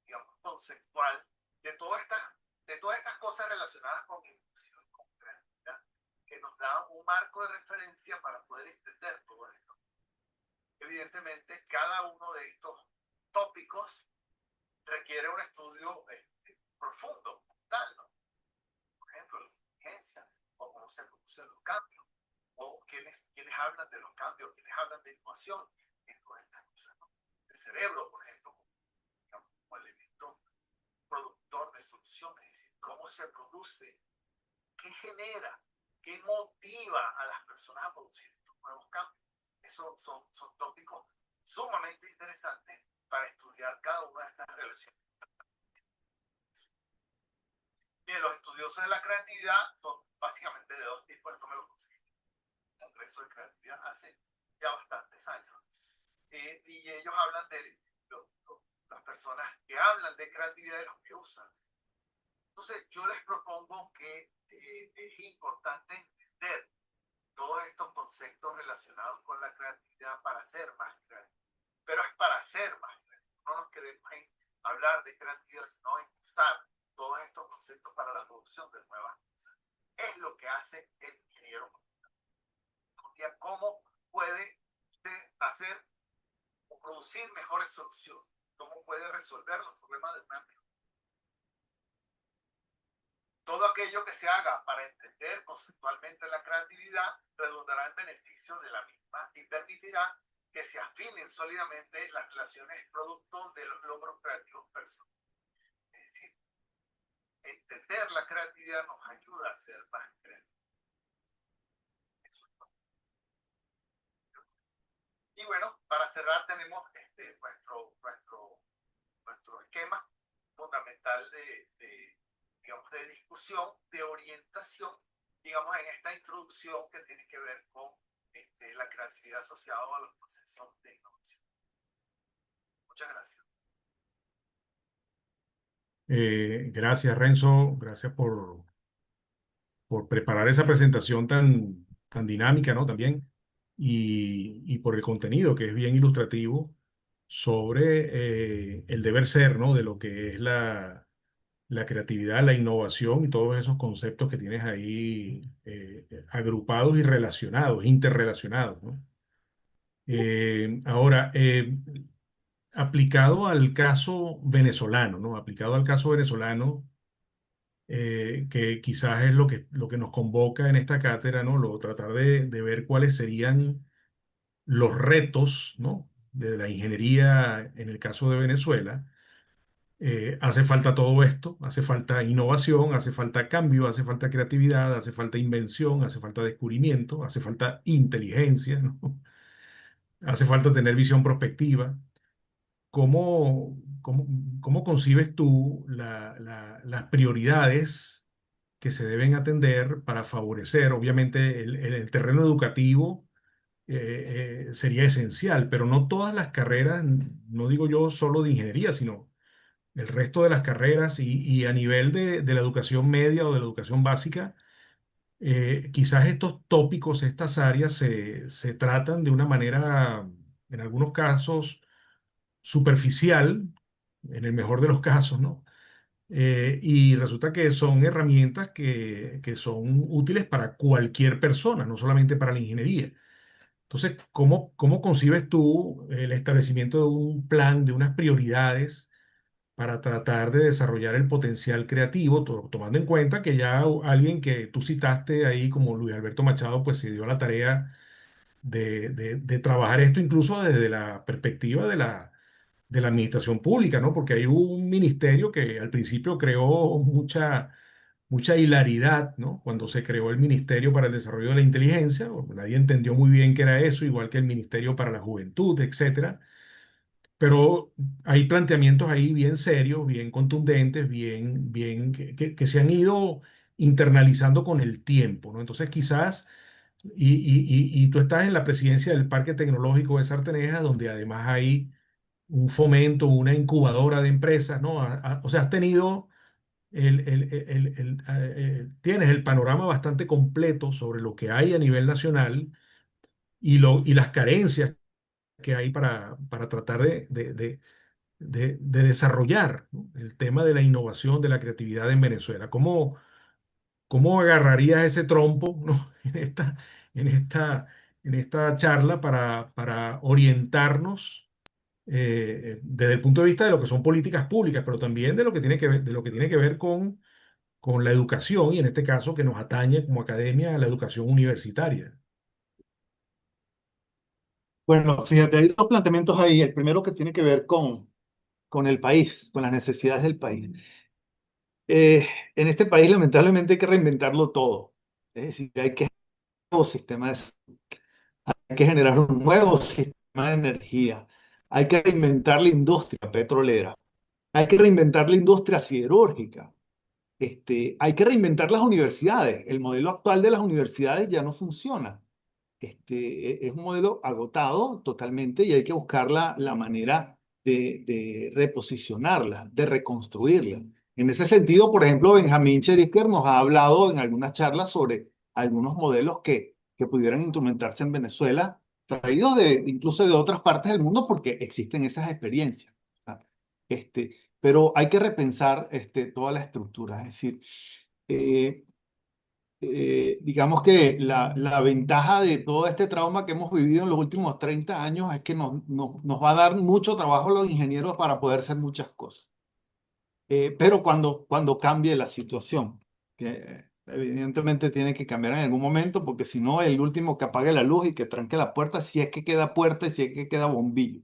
digamos, conceptual de todas estas cosas relacionadas con innovación y con creatividad que marco de referencia para poder entender todo esto. Evidentemente, cada uno de estos tópicos requiere un estudio profundo, tal, ¿no? Por ejemplo, la inteligencia, o cómo se producen los cambios, o quienes hablan de los cambios, quienes hablan de innovación, en todas estas cosas, ¿no? El cerebro, por ejemplo, como elemento productor de soluciones, es decir, cómo se produce, qué genera, qué motiva a las personas a producir estos nuevos cambios. Esos son tópicos sumamente interesantes para estudiar cada una de estas relaciones. Bien, los estudiosos de la creatividad son básicamente de dos tipos, esto me lo conseguí en el Congreso de Creatividad hace ya bastantes años. Y ellos hablan de las personas que hablan de creatividad y los que usan. Entonces, yo les propongo que es importante entender todos estos conceptos relacionados con la creatividad para ser más creativos. Pero es para ser más creativos. No nos quedemos en hablar de creatividad, sino en usar todos estos conceptos para la producción de nuevas cosas. Es lo que hace el ingeniero. ¿Cómo puede hacer o producir mejores soluciones? ¿Cómo puede resolver los problemas de una empresa? Todo aquello que se haga para entender conceptualmente la creatividad redundará en beneficio de la misma y permitirá que se afinen sólidamente las relaciones producto de los logros creativos personales. Es decir, entender la creatividad nos ayuda a ser más creativos. Y bueno, para cerrar tenemos nuestro esquema fundamental digamos, de discusión, de orientación, digamos, en esta introducción que tiene que ver con la creatividad asociada a los procesos de innovación. Muchas gracias. Gracias, Renzo. Gracias por preparar esa presentación tan dinámica, ¿no? También. Y por el contenido, que es bien ilustrativo, sobre el deber ser, ¿no? De lo que es la creatividad, la innovación y todos esos conceptos que tienes ahí agrupados y relacionados, interrelacionados, ¿no? Ahora, aplicado al caso venezolano, ¿no? Aplicado al caso venezolano, que quizás es lo que nos convoca en esta cátedra, ¿no? Tratar de ver cuáles serían los retos, ¿no? De la ingeniería en el caso de Venezuela. Hace falta todo esto, hace falta innovación, hace falta cambio, hace falta creatividad, hace falta invención, hace falta descubrimiento, hace falta inteligencia, ¿no? Hace falta tener visión prospectiva. ¿Cómo concibes tú las prioridades que se deben atender para favorecer? Obviamente el terreno educativo sería esencial, pero no todas las carreras, no digo yo solo de ingeniería, sino el resto de las carreras y a nivel de la educación media o de la educación básica, quizás estos tópicos, estas áreas se tratan de una manera, en algunos casos, superficial, en el mejor de los casos, ¿no? Y resulta que son herramientas que son útiles para cualquier persona, no solamente para la ingeniería. Entonces, ¿cómo concibes tú el establecimiento de un plan, de unas prioridades para tratar de desarrollar el potencial creativo, tomando en cuenta que ya alguien que tú citaste ahí, como Luis Alberto Machado, pues se dio la tarea de trabajar esto incluso desde la perspectiva de la administración pública, ¿no? Porque hay un ministerio que al principio creó mucha hilaridad, ¿no? Cuando se creó el Ministerio para el Desarrollo de la Inteligencia, nadie entendió muy bien qué era eso, igual que el Ministerio para la Juventud, etcétera. Pero hay planteamientos ahí bien serios, bien contundentes, que se han ido internalizando con el tiempo, ¿no? Entonces quizás, y tú estás en la presidencia del Parque Tecnológico de Sarteneja, donde además hay un fomento, una incubadora de empresas, ¿no? O sea, has tenido tienes el panorama bastante completo sobre lo que hay a nivel nacional y las carencias que hay para tratar de desarrollar, ¿no? El tema de la innovación, de la creatividad en Venezuela. ¿Cómo agarrarías ese trompo, ¿no? en esta charla para orientarnos desde el punto de vista de lo que son políticas públicas, pero también de lo que tiene que ver, de lo que tiene que ver con la educación y en este caso que nos atañe como academia a la educación universitaria. Bueno, fíjate, hay dos planteamientos ahí. El primero que tiene que ver con el país, con las necesidades del país. Eh, en este país, lamentablemente, hay que reinventarlo todo. Es decir, hay que nuevo sistema de salud, hay que generar un nuevo sistema de energía, hay que reinventar la industria petrolera, hay que reinventar la industria siderúrgica, hay que reinventar las universidades. El modelo actual de las universidades ya no funciona. Es un modelo agotado totalmente y hay que buscar la manera de reposicionarla, de reconstruirla. En ese sentido, por ejemplo, Benjamín Cheriker nos ha hablado en algunas charlas sobre algunos modelos que pudieran instrumentarse en Venezuela, traídos incluso de otras partes del mundo porque existen esas experiencias. ¿Ah? Pero hay que repensar toda la estructura. Es decir, eh, digamos que la ventaja de todo este trauma que hemos vivido en los últimos 30 años es que nos va a dar mucho trabajo a los ingenieros para poder hacer muchas cosas. Pero cuando cambie la situación, que evidentemente tiene que cambiar en algún momento, porque si no, el último que apague la luz y que tranque la puerta, si es que queda puerta y si es que queda bombillo.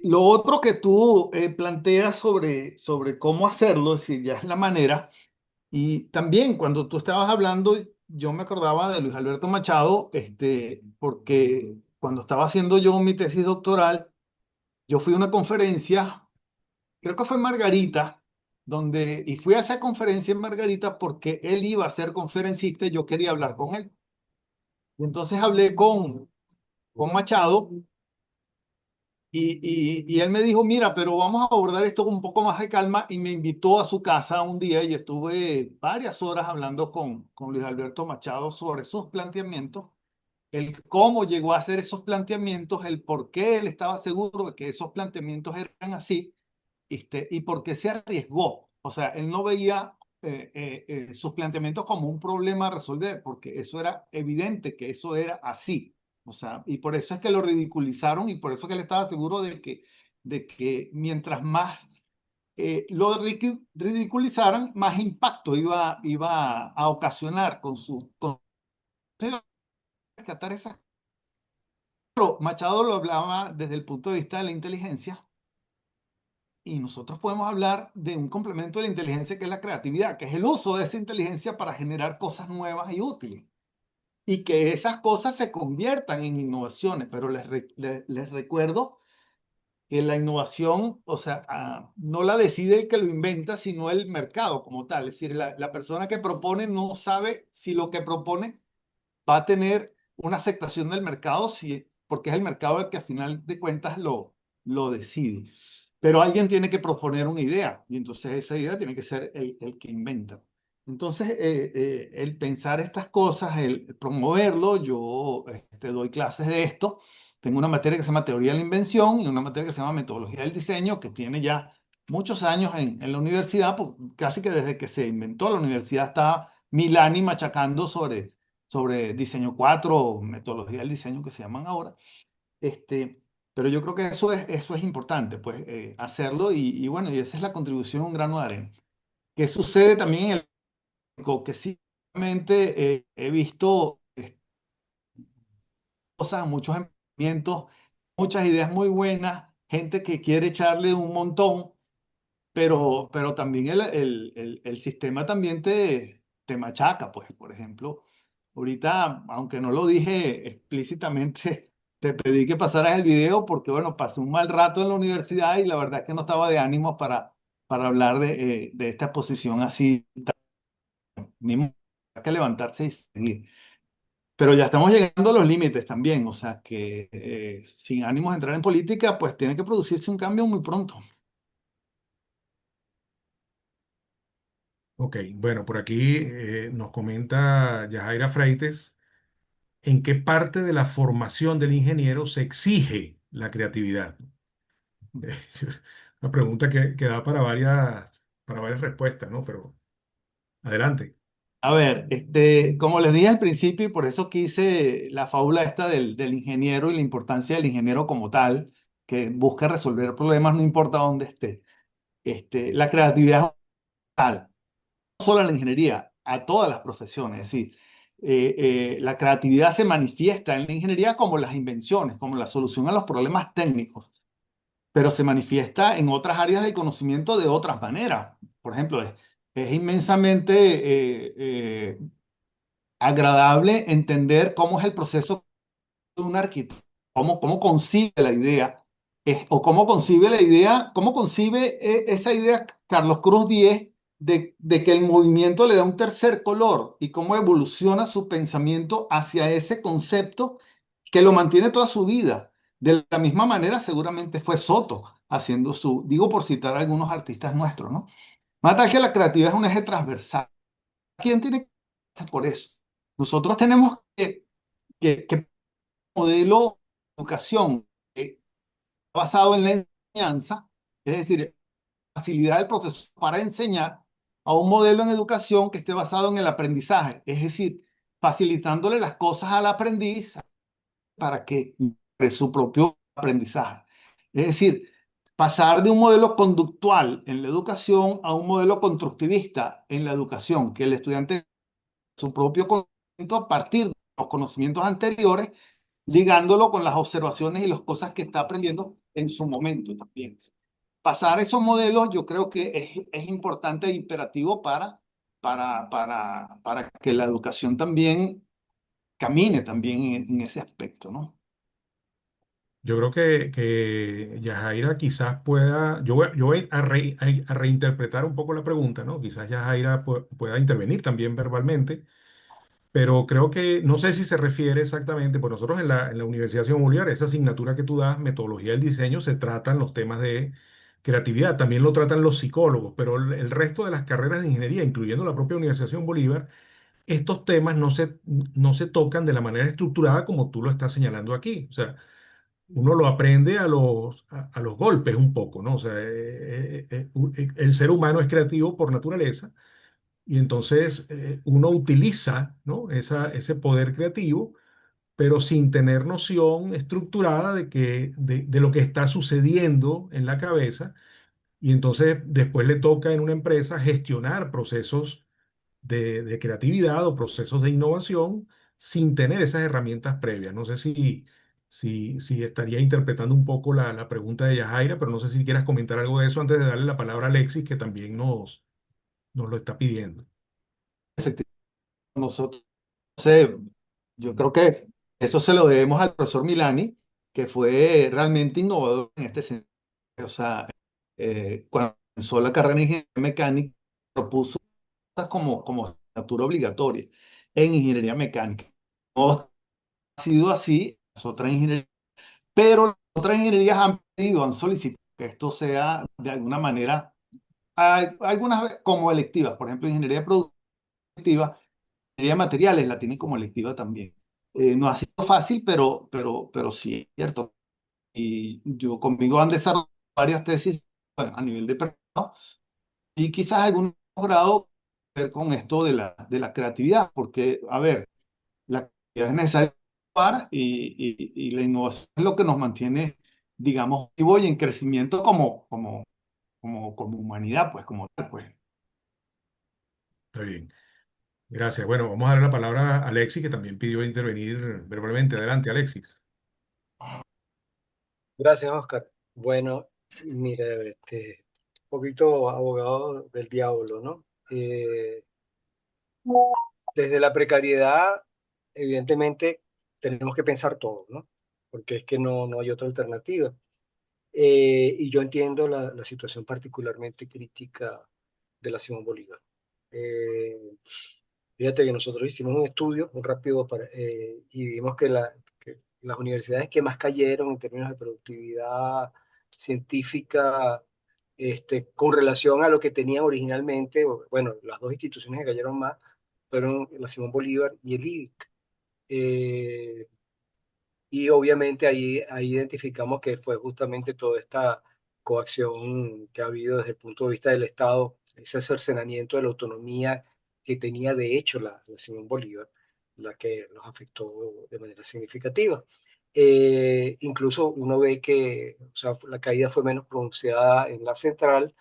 Lo otro que tú planteas sobre cómo hacerlo, si ya es la manera. Y también cuando tú estabas hablando, yo me acordaba de Luis Alberto Machado, porque cuando estaba haciendo yo mi tesis doctoral, yo fui a una conferencia, creo que fue en Margarita, y fui a esa conferencia en Margarita porque él iba a ser conferencista y yo quería hablar con él. Y entonces hablé con Machado y él me dijo, mira, pero vamos a abordar esto con un poco más de calma y me invitó a su casa un día y estuve varias horas hablando con Luis Alberto Machado sobre sus planteamientos, el cómo llegó a hacer esos planteamientos, el por qué él estaba seguro de que esos planteamientos eran así, y por qué se arriesgó. O sea, él no veía sus planteamientos como un problema a resolver, porque eso era evidente que eso era así. O sea, y por eso es que lo ridiculizaron y por eso es que él estaba seguro de que mientras más lo ridiculizaran, más impacto iba a ocasionar con rescatar esas. Pero Machado lo hablaba desde el punto de vista de la inteligencia y nosotros podemos hablar de un complemento de la inteligencia que es la creatividad, que es el uso de esa inteligencia para generar cosas nuevas y útiles. Y que esas cosas se conviertan en innovaciones, pero les recuerdo que la innovación, o sea, no la decide el que lo inventa, sino el mercado como tal. Es decir, la persona que propone no sabe si lo que propone va a tener una aceptación del mercado, porque es el mercado el que al final de cuentas lo decide. Pero alguien tiene que proponer una idea y entonces esa idea tiene que ser el que inventa. Entonces, el pensar estas cosas, el promoverlo, yo doy clases de esto. Tengo una materia que se llama Teoría de la Invención y una materia que se llama Metodología del Diseño, que tiene ya muchos años en la universidad, casi que desde que se inventó la universidad estaba Milani machacando sobre diseño 4 o metodología del diseño que se llaman ahora. Pero yo creo que eso es importante, pues hacerlo y bueno, y esa es la contribución, un grano de arena. ¿Qué sucede también en el que simplemente he visto cosas, muchos emprendimientos, muchas ideas muy buenas, gente que quiere echarle un montón, pero también el sistema también te machaca, pues, por ejemplo, ahorita, aunque no lo dije explícitamente, te pedí que pasaras el video porque, bueno, pasé un mal rato en la universidad y la verdad es que no estaba de ánimos para hablar de esta posición así, ni modo, hay que levantarse y seguir. Pero ya estamos llegando a los límites también, o sea que sin ánimos de entrar en política, pues tiene que producirse un cambio muy pronto. Ok, bueno, por aquí nos comenta Yajaira Freites en qué parte de la formación del ingeniero se exige la creatividad. Una pregunta que da para varias respuestas, ¿no? Pero adelante. A ver, como les dije al principio, y por eso quise la fábula esta del ingeniero y la importancia del ingeniero como tal, que busca resolver problemas no importa dónde esté. La creatividad es tal, no solo a la ingeniería, a todas las profesiones. Es decir, la creatividad se manifiesta en la ingeniería como las invenciones, como la solución a los problemas técnicos, pero se manifiesta en otras áreas del conocimiento de otras maneras. Por ejemplo, es inmensamente agradable entender cómo es el proceso de un arquitecto, cómo concibe la idea, o cómo concibe esa idea Carlos Cruz Diez de que el movimiento le da un tercer color y cómo evoluciona su pensamiento hacia ese concepto que lo mantiene toda su vida. De la misma manera, seguramente fue Soto haciendo digo por citar a algunos artistas nuestros, ¿no? Más tal que la creatividad es un eje transversal. ¿Quién tiene que hacer por eso? Nosotros tenemos que modelo de educación basado en la enseñanza, es decir, facilidad del proceso para enseñar, a un modelo en educación que esté basado en el aprendizaje, es decir, facilitándole las cosas al aprendiz para que de su propio aprendizaje. Es decir, pasar de un modelo conductual en la educación a un modelo constructivista en la educación, que el estudiante su propio conocimiento a partir de los conocimientos anteriores, ligándolo con las observaciones y las cosas que está aprendiendo en su momento también. Pasar esos modelos yo creo que es importante e imperativo para que la educación también camine también en ese aspecto, ¿no? Yo creo que Yajaira quizás pueda, yo voy a reinterpretar un poco la pregunta, ¿no? Quizás Yajaira pueda intervenir también verbalmente, pero creo que, no sé si se refiere exactamente, pues nosotros en la Universidad Simón Bolívar, esa asignatura que tú das, metodología del diseño, se tratan los temas de creatividad, también lo tratan los psicólogos, pero el resto de las carreras de ingeniería, incluyendo la propia Universidad Simón Bolívar, estos temas no se tocan de la manera estructurada como tú lo estás señalando aquí. O sea, uno lo aprende a los golpes un poco, ¿no? O sea, el ser humano es creativo por naturaleza y entonces uno utiliza, ¿no? Ese poder creativo, pero sin tener noción estructurada de lo que está sucediendo en la cabeza. Y entonces después le toca en una empresa gestionar procesos de creatividad o procesos de innovación sin tener esas herramientas previas. No sé si estaría interpretando un poco la pregunta de Yajaira, pero no sé si quieras comentar algo de eso antes de darle la palabra a Alexis, que también nos lo está pidiendo. Efectivamente, nosotros, no sé, yo creo que eso se lo debemos al profesor Milani, que fue realmente innovador en este sentido. O sea, cuando comenzó la carrera en ingeniería mecánica, propuso cosas como asignatura obligatoria en ingeniería mecánica. No ha sido así, las otras ingenierías, pero las otras ingenierías han pedido, han solicitado que esto sea de alguna manera, algunas como electivas, por ejemplo, ingeniería productiva, ingeniería de materiales la tienen como electiva también. No ha sido fácil, pero sí es cierto. Y yo conmigo han desarrollado varias tesis, bueno, a nivel de pregrado, y quizás algún grado ver con esto de la creatividad, porque, a ver, la creatividad es necesaria para y la innovación es lo que nos mantiene, digamos, vivo y en crecimiento como humanidad, pues, como tal, pues. Está bien. Gracias. Bueno, vamos a darle la palabra a Alexis, que también pidió intervenir verbalmente. Adelante, Alexis. Gracias, Oscar. Bueno, mire, un poquito abogado del diablo, ¿no? Desde la precariedad, evidentemente, tenemos que pensar todo, ¿no? Porque es que no hay otra alternativa. Y yo entiendo la situación particularmente crítica de la Simón Bolívar. Eh, Fíjate que nosotros hicimos un estudio muy rápido y vimos que las universidades que más cayeron en términos de productividad científica, con relación a lo que tenían originalmente, bueno, las dos instituciones que cayeron más fueron la Simón Bolívar y el IBIC. Eh, y obviamente ahí identificamos que fue justamente toda esta coacción que ha habido desde el punto de vista del Estado, ese cercenamiento de la autonomía que tenía de hecho la Simón Bolívar, la que nos afectó de manera significativa. Incluso uno ve que, o sea, la caída fue menos pronunciada en la central,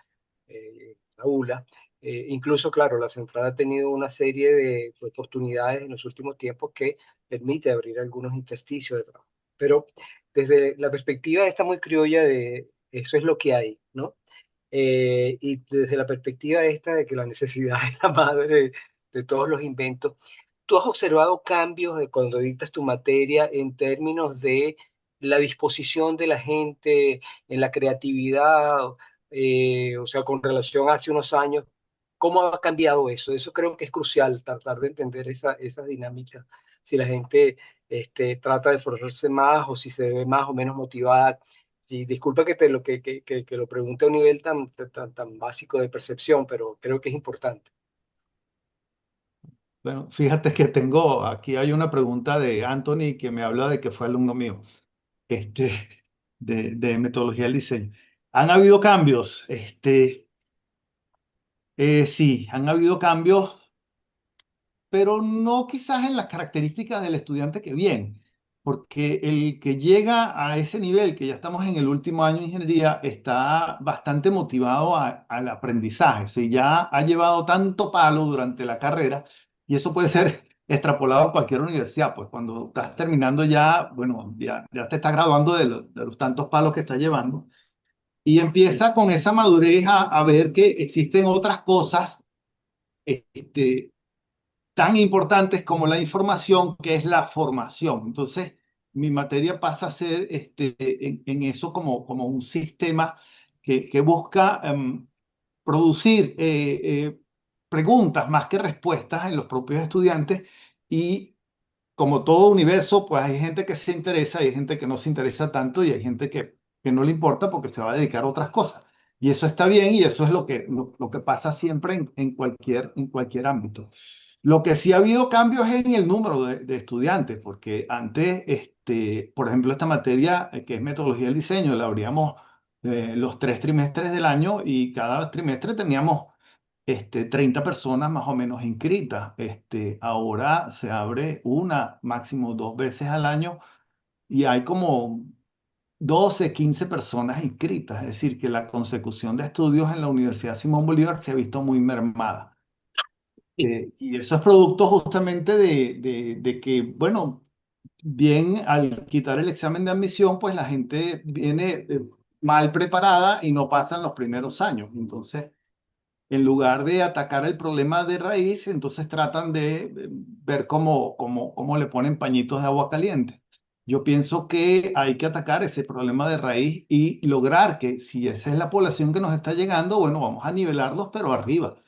la ULA. Incluso, claro, la central ha tenido una serie de oportunidades en los últimos tiempos que permite abrir algunos intersticios de trabajo. Pero desde la perspectiva esta muy criolla de eso es lo que hay, ¿no? Y desde la perspectiva esta de que la necesidad es la madre de todos los inventos, ¿tú has observado cambios de cuando dictas tu materia en términos de la disposición de la gente, en la creatividad, o sea, con relación a hace unos años? ¿Cómo ha cambiado eso? Eso creo que es crucial, tratar de entender esa dinámica. Si la gente trata de esforzarse más o si se ve más o menos motivada. Sí, disculpa que lo pregunte a un nivel tan básico de percepción, pero creo que es importante. Bueno, fíjate que tengo, aquí hay una pregunta de Anthony que me habla de que fue alumno mío, este, de metodología del diseño. ¿Han habido cambios? Sí, han habido cambios, pero no quizás en las características del estudiante que viene, porque el que llega a ese nivel, que ya estamos en el último año de ingeniería, está bastante motivado al aprendizaje, o sea, ya ha llevado tanto palo durante la carrera, y eso puede ser extrapolado a cualquier universidad, pues cuando estás terminando ya, bueno, ya te estás graduando de los tantos palos que estás llevando, y empieza con esa madurez a ver que existen otras cosas, este, tan importantes como la información, que es la formación. Entonces, mi materia pasa a ser en eso como un sistema que busca producir preguntas más que respuestas en los propios estudiantes y como todo universo, pues hay gente que se interesa, hay gente que no se interesa tanto y hay gente que no le importa porque se va a dedicar a otras cosas. Y eso está bien y eso es lo que pasa siempre en cualquier ámbito. Lo que sí ha habido cambios es en el número de estudiantes, porque antes, por ejemplo, esta materia que es metodología del diseño, la abríamos los 3 trimestres del año y cada trimestre teníamos 30 personas más o menos inscritas. Ahora se abre una, máximo 2 veces al año y hay como 12 15 personas inscritas. Es decir, que la consecución de estudios en la Universidad Simón Bolívar se ha visto muy mermada. Y eso es producto justamente de que, bueno, bien al quitar el examen de admisión, pues la gente viene mal preparada y no pasan los primeros años. Entonces, en lugar de atacar el problema de raíz, entonces tratan de ver cómo le ponen pañitos de agua caliente. Yo pienso que hay que atacar ese problema de raíz y lograr que si esa es la población que nos está llegando, bueno, vamos a nivelarlos, pero arriba.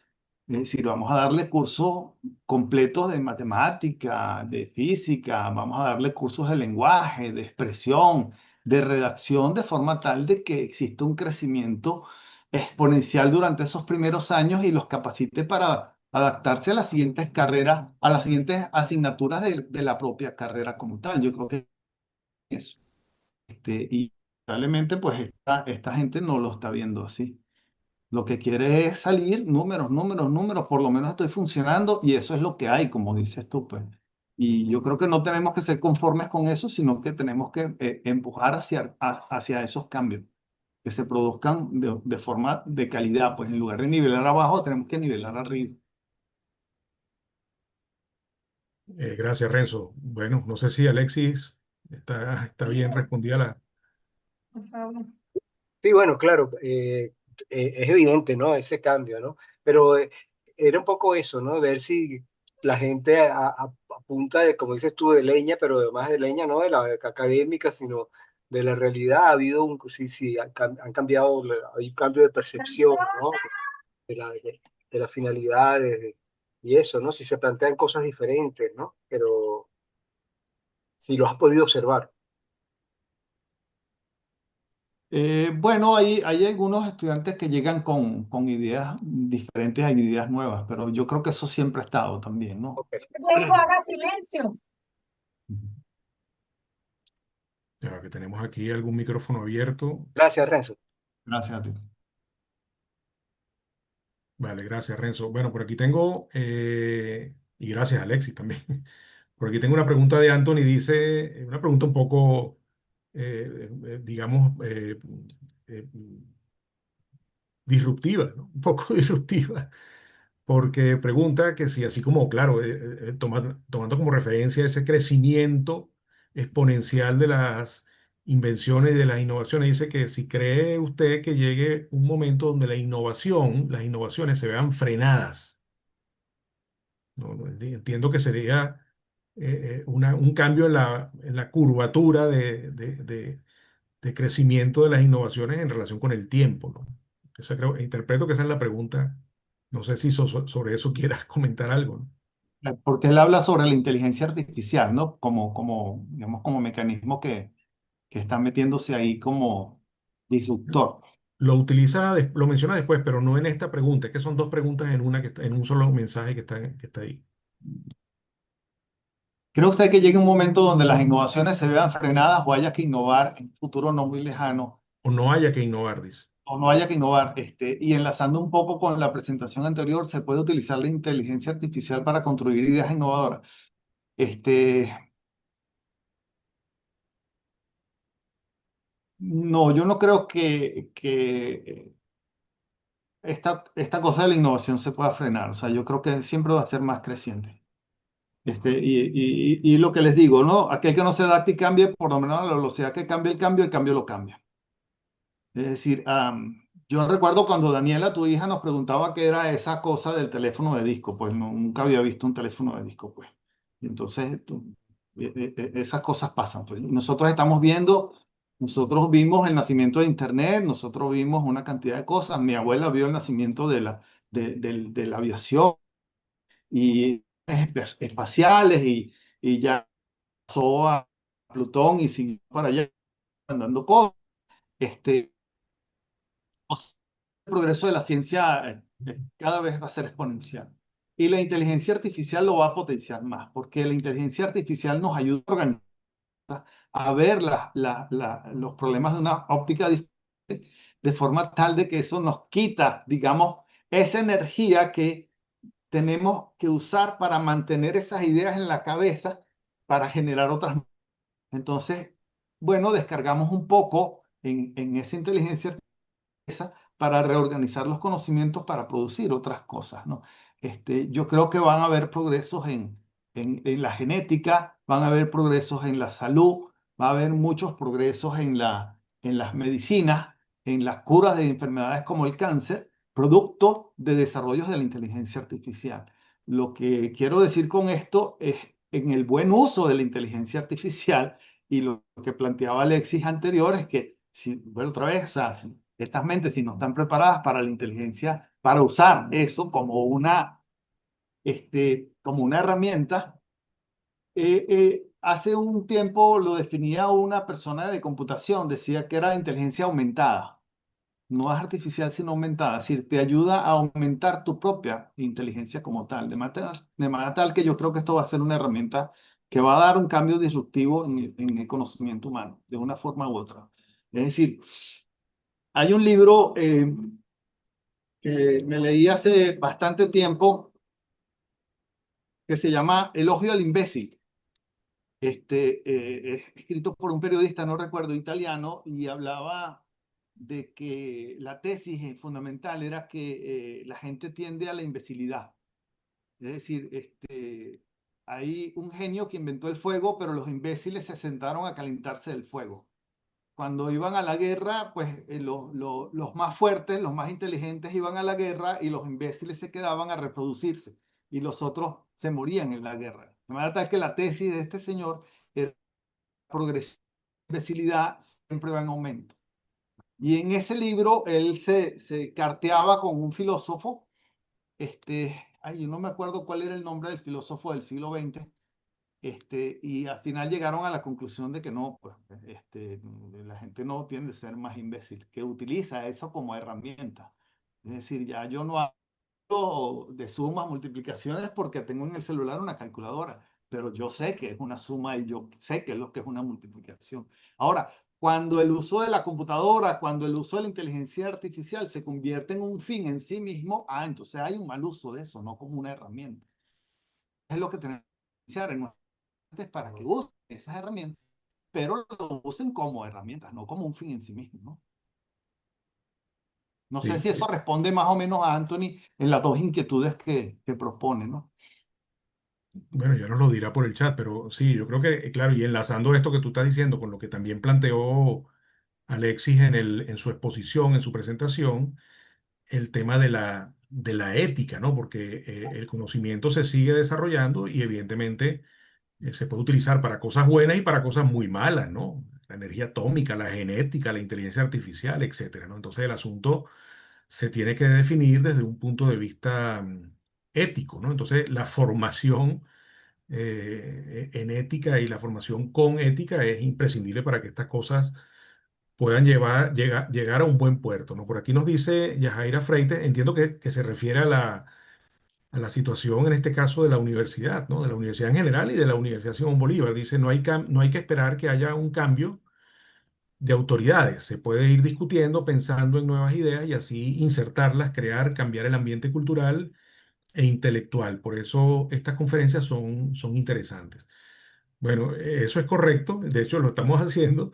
Es decir, vamos a darle cursos completos de matemática, de física, vamos a darle cursos de lenguaje, de expresión, de redacción, de forma tal de que exista un crecimiento exponencial durante esos primeros años y los capacite para adaptarse a las siguientes carreras, a las siguientes asignaturas de la propia carrera como tal. Yo creo que eso. Y probablemente pues esta gente no lo está viendo así. Lo que quiere es salir, números, números, números, por lo menos estoy funcionando y eso es lo que hay, como dices tú, pues. Y yo creo que no tenemos que ser conformes con eso, sino que tenemos que empujar hacia esos cambios, que se produzcan de forma de calidad, pues en lugar de nivelar abajo, tenemos que nivelar arriba. Gracias, Renzo. Bueno, no sé si Alexis está bien respondida la... Por favor. Sí, bueno, claro, es evidente, ¿no? Ese cambio, ¿no? Pero era un poco eso, ¿no? Ver si la gente a punta de, como dices tú, de leña, pero además de leña, no de la académica, sino de la realidad, ha habido sí, han cambiado, hay un cambio de percepción, ¿no? De de las finalidades y eso, ¿no? Si se plantean cosas diferentes, ¿no? Pero si lo has podido observar. Bueno, hay algunos estudiantes que llegan con ideas diferentes a ideas nuevas, pero yo creo que eso siempre ha estado también, ¿no? Ok. Luego haga silencio. Ujú. Ya que tenemos aquí algún micrófono abierto. Gracias, Renzo. Gracias a ti. Vale, gracias, Renzo. Bueno, por aquí tengo, y gracias, Alexis, también. Por aquí tengo una pregunta de Anthony, dice, una pregunta un poco, digamos, eh, disruptiva, ¿no? Un poco disruptiva, porque pregunta que si así como, claro, tomando como referencia ese crecimiento exponencial de las invenciones y de las innovaciones, dice que si cree usted que llegue un momento donde las innovaciones se vean frenadas, ¿no? Entiendo que sería un cambio en la curvatura de crecimiento de las innovaciones en relación con el tiempo, ¿no? Interpreto que esa es la pregunta. No sé si sobre eso quieras comentar algo, ¿no? Porque él habla sobre la inteligencia artificial, ¿no? Digamos, como mecanismo que está metiéndose ahí como disruptor. Lo menciona después, pero no en esta pregunta, es que son dos preguntas en una en un solo mensaje que está ahí. ¿Cree usted que llegue un momento donde las innovaciones se vean frenadas o haya que innovar en un futuro no muy lejano O no haya que innovar, dice. o no haya que innovar? Y enlazando un poco con la presentación anterior, se puede utilizar la inteligencia artificial para construir ideas innovadoras. Este, no, yo no creo que esta cosa de la innovación se pueda frenar. O sea, yo creo que siempre va a ser más creciente. Y lo que les digo, ¿no? Aquel que no se adapte y cambie, por lo menos a la velocidad que cambie el cambio lo cambia. Es decir, yo recuerdo cuando Daniela, tu hija, nos preguntaba qué era esa cosa del teléfono de disco, pues nunca había visto un teléfono de disco, pues. Y entonces, esas cosas pasan, pues. Nosotros estamos viendo, nosotros vimos el nacimiento de Internet, nosotros vimos una cantidad de cosas. Mi abuela vio el nacimiento de la aviación y espaciales y ya pasó a Plutón y siguió para allá andando cosas. Este, el progreso de la ciencia cada vez va a ser exponencial. Y la inteligencia artificial lo va a potenciar más, porque la inteligencia artificial nos ayuda a organizar, a ver los problemas de una óptica diferente, de forma tal de que eso nos quita, digamos, esa energía que tenemos que usar para mantener esas ideas en la cabeza, para generar otras. Entonces, bueno, descargamos un poco en esa inteligencia para reorganizar los conocimientos para producir otras cosas, ¿no? Yo creo que van a haber progresos en la genética, van a haber progresos en la salud, va a haber muchos progresos en las medicinas, en las curas de enfermedades como el cáncer, producto de desarrollos de la inteligencia artificial. Lo que quiero decir con esto es en el buen uso de la inteligencia artificial y lo que planteaba Alexis anterior es que, si, bueno, otra vez, o sea, estas mentes, si no están preparadas para la inteligencia, para usar eso como una herramienta, hace un tiempo lo definía una persona de computación, decía que era inteligencia aumentada. No es artificial, sino aumentada. Es decir, te ayuda a aumentar tu propia inteligencia como tal. De manera tal que yo creo que esto va a ser una herramienta que va a dar un cambio disruptivo en el conocimiento humano, de una forma u otra. Es decir, hay un libro que me leí hace bastante tiempo que se llama Elogio al imbécil. Es escrito por un periodista, no recuerdo, italiano, y hablaba de que la tesis fundamental era que la gente tiende a la imbecilidad. Es decir, hay un genio que inventó el fuego, pero los imbéciles se sentaron a calentarse del fuego. Cuando iban a la guerra, pues los más fuertes, los más inteligentes iban a la guerra y los imbéciles se quedaban a reproducirse y los otros se morían en la guerra. De manera tal que la tesis de este señor era progresión, la imbecilidad siempre va en aumento. Y en ese libro él se carteaba con un filósofo, yo no me acuerdo cuál era el nombre del filósofo del siglo XX, y al final llegaron a la conclusión de que no, pues, la gente no tiende a ser más imbécil, que utiliza eso como herramienta. Es decir, ya yo no hablo de sumas, multiplicaciones porque tengo en el celular una calculadora, pero yo sé que es una suma y yo sé que es lo que es una multiplicación. Ahora, cuando el uso de la computadora, cuando el uso de la inteligencia artificial se convierte en un fin en sí mismo, entonces hay un mal uso de eso, no como una herramienta. Es lo que tenemos que hacer en nuestros estudiantes para que usen esas herramientas, pero lo usen como herramientas, no como un fin en sí mismo, ¿no? No sé Sí. si eso responde más o menos a Anthony en las dos inquietudes que propone, ¿no? Bueno, ya nos lo dirá por el chat, pero sí, yo creo que, claro, y enlazando esto que tú estás diciendo con lo que también planteó Alexis en su exposición, en su presentación, el tema de la ética, ¿no? Porque el conocimiento se sigue desarrollando y evidentemente se puede utilizar para cosas buenas y para cosas muy malas, ¿no? La energía atómica, la genética, la inteligencia artificial, etcétera, ¿no? Entonces el asunto se tiene que definir desde un punto de vista ético, ¿no? Entonces la formación en ética y la formación con ética es imprescindible para que estas cosas puedan llegar a un buen puerto, ¿no? Por aquí nos dice Yajaira Freite, entiendo que se refiere a la situación, en este caso, de la universidad, ¿no? De la universidad en general y de la Universidad Simón Bolívar. Dice, no hay que esperar que haya un cambio de autoridades. Se puede ir discutiendo, pensando en nuevas ideas y así insertarlas, crear, cambiar el ambiente cultural e intelectual. Por eso estas conferencias son interesantes. Bueno, eso es correcto, de hecho lo estamos haciendo,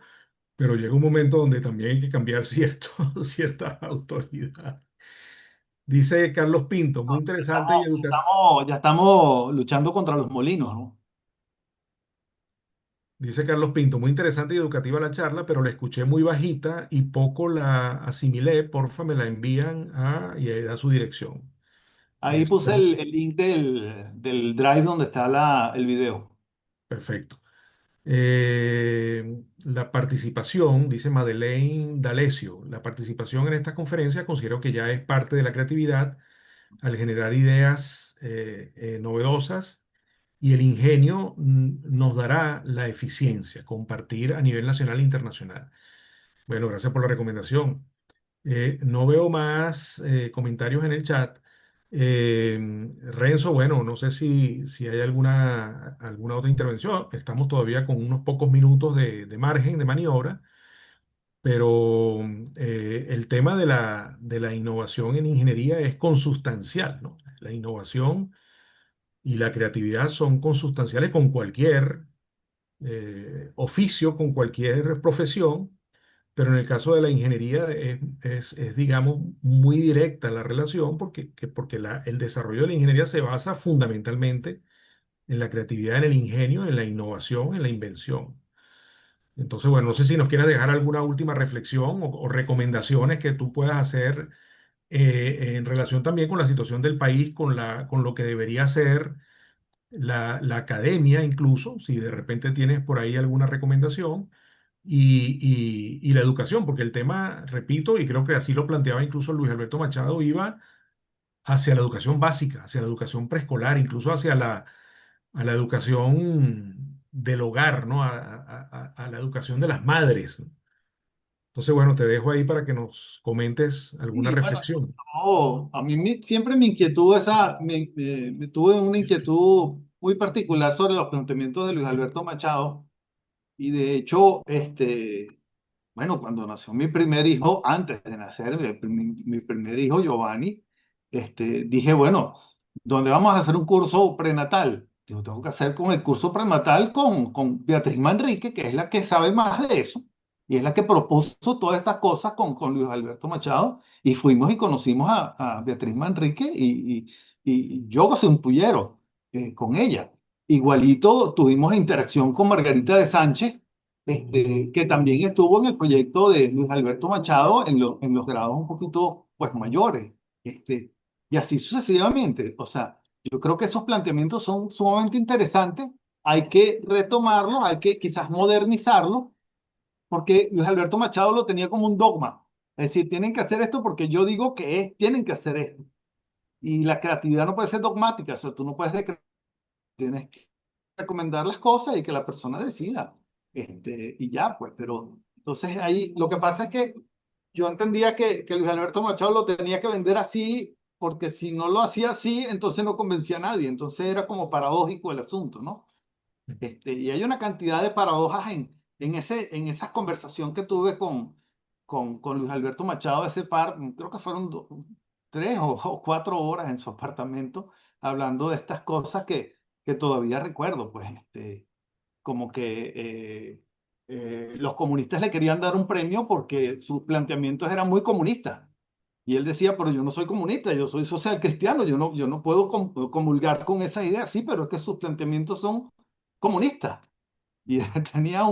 pero llega un momento donde también hay que cambiar cierta autoridad. Dice Carlos Pinto, muy interesante y educativo. Ya estamos luchando contra los molinos, ¿no? Dice Carlos Pinto, muy interesante y educativa la charla, pero la escuché muy bajita y poco la asimilé. Porfa, me la envían y ahí da su dirección. Ahí Dice puse Carlos, el link del drive donde está el video. perfecto. La participación, dice Madeleine D'Alessio, la participación en esta conferencia considero que ya es parte de la creatividad al generar ideas novedosas y el ingenio nos dará la eficiencia, compartir a nivel nacional e internacional. Bueno, gracias por la recomendación. No veo más comentarios en el chat. Renzo, bueno, no sé si hay alguna otra intervención. Estamos todavía con unos pocos minutos de margen de maniobra, pero el tema de la innovación en ingeniería es consustancial, ¿no? La innovación y la creatividad son consustanciales con cualquier oficio, con cualquier profesión, pero en el caso de la ingeniería digamos, muy directa la relación porque el desarrollo de la ingeniería se basa fundamentalmente en la creatividad, en el ingenio, en la innovación, en la invención. Entonces, bueno, no sé si nos quieras dejar alguna última reflexión o recomendaciones que tú puedas hacer en relación también con la situación del país, con lo que debería ser la academia, incluso, si de repente tienes por ahí alguna recomendación, y la educación, porque el tema, repito, y creo que así lo planteaba incluso Luis Alberto Machado, iba hacia la educación básica, hacia la educación preescolar, incluso hacia a la educación del hogar, ¿no? A la educación de las madres. Entonces, bueno, te dejo ahí para que nos comentes alguna Y bueno, reflexión. a mí siempre mi inquietud, me tuve una inquietud muy particular sobre los planteamientos de Luis Alberto Machado. Y de hecho, bueno, cuando nació mi primer hijo, antes de nacer mi primer hijo, Giovanni, dije, bueno, ¿dónde vamos a hacer un curso prenatal? Yo tengo que hacer con el curso prenatal con Beatriz Manrique, que es la que sabe más de eso, y es la que propuso todas estas cosas con Luis Alberto Machado, y fuimos y conocimos a Beatriz Manrique, y yo soy un pullero con ella. Igualito tuvimos interacción con Margarita de Sánchez, que también estuvo en el proyecto de Luis Alberto Machado en los grados un poquito pues, mayores. Y así sucesivamente. O sea, yo creo que esos planteamientos son sumamente interesantes. Hay que retomarlos, hay que quizás modernizarlos, porque Luis Alberto Machado lo tenía como un dogma. Es decir, tienen que hacer esto porque yo digo que tienen que hacer esto. Y la creatividad no puede ser dogmática, o sea, tú no puedes tienes que recomendar las cosas y que la persona decida. Y ya, pues, pero entonces ahí lo que pasa es que yo entendía que Luis Alberto Machado lo tenía que vender así, porque si no lo hacía así, entonces no convencía a nadie. Entonces era como paradójico el asunto, ¿no? Y hay una cantidad de paradojas en esa conversación que tuve con Luis Alberto Machado, ese par, creo que fueron 3 o 4 horas en su apartamento, hablando de estas cosas que todavía recuerdo, pues, como que los comunistas le querían dar un premio porque sus planteamientos eran muy comunistas. Y él decía, pero yo no soy comunista, yo soy social cristiano, yo no puedo comulgar con esas ideas. Sí, pero es que sus planteamientos son comunistas. Y tenía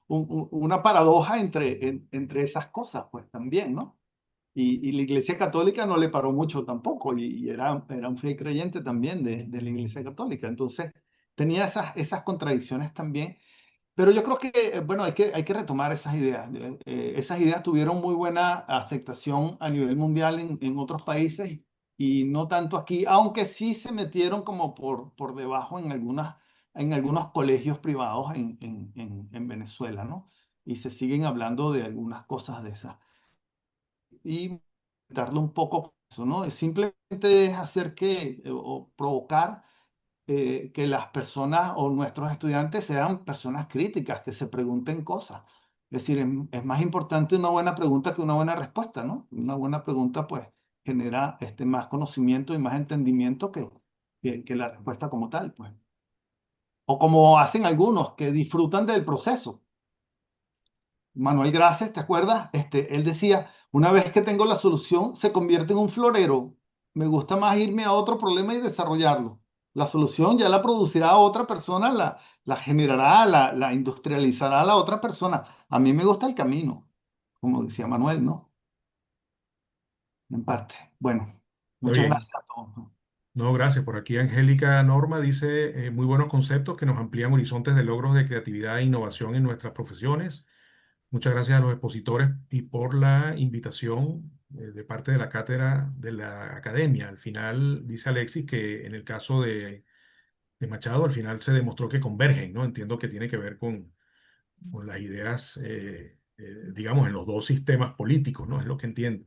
una paradoja entre esas cosas, pues también, ¿no? Y la Iglesia Católica no le paró mucho tampoco, y era un fiel creyente también de la Iglesia Católica. Entonces, tenía esas contradicciones también. Pero yo creo que, bueno, hay que retomar esas ideas. Esas ideas tuvieron muy buena aceptación a nivel mundial en otros países y no tanto aquí, aunque sí se metieron como por debajo en algunos colegios privados en Venezuela, ¿no? Y se siguen hablando de algunas cosas de esas. Y darle un poco eso, ¿no? Simplemente es hacer o provocar que las personas o nuestros estudiantes sean personas críticas, que se pregunten cosas. Es decir, es más importante una buena pregunta que una buena respuesta, ¿no? Una buena pregunta, pues, genera más conocimiento y más entendimiento que la respuesta como tal, pues. O como hacen algunos, que disfrutan del proceso. Manuel Gracias, ¿te acuerdas? Él decía, una vez que tengo la solución, se convierte en un florero. Me gusta más irme a otro problema y desarrollarlo. La solución ya la producirá otra persona, la generará, la industrializará la otra persona. A mí me gusta el camino, como decía Manuel, ¿no? En parte. Bueno, Está muchas bien. gracias a todos. No, gracias. Por aquí Angélica Norma dice, muy buenos conceptos que nos amplían horizontes de logros de creatividad e innovación en nuestras profesiones. Muchas gracias a los expositores y por la invitación de parte de la cátedra de la academia. Al final, dice Alexis que en el caso de Machado, al final se demostró que convergen, ¿no? Entiendo que tiene que ver con las ideas, digamos, en los dos sistemas políticos, ¿no? Es lo que entiendo.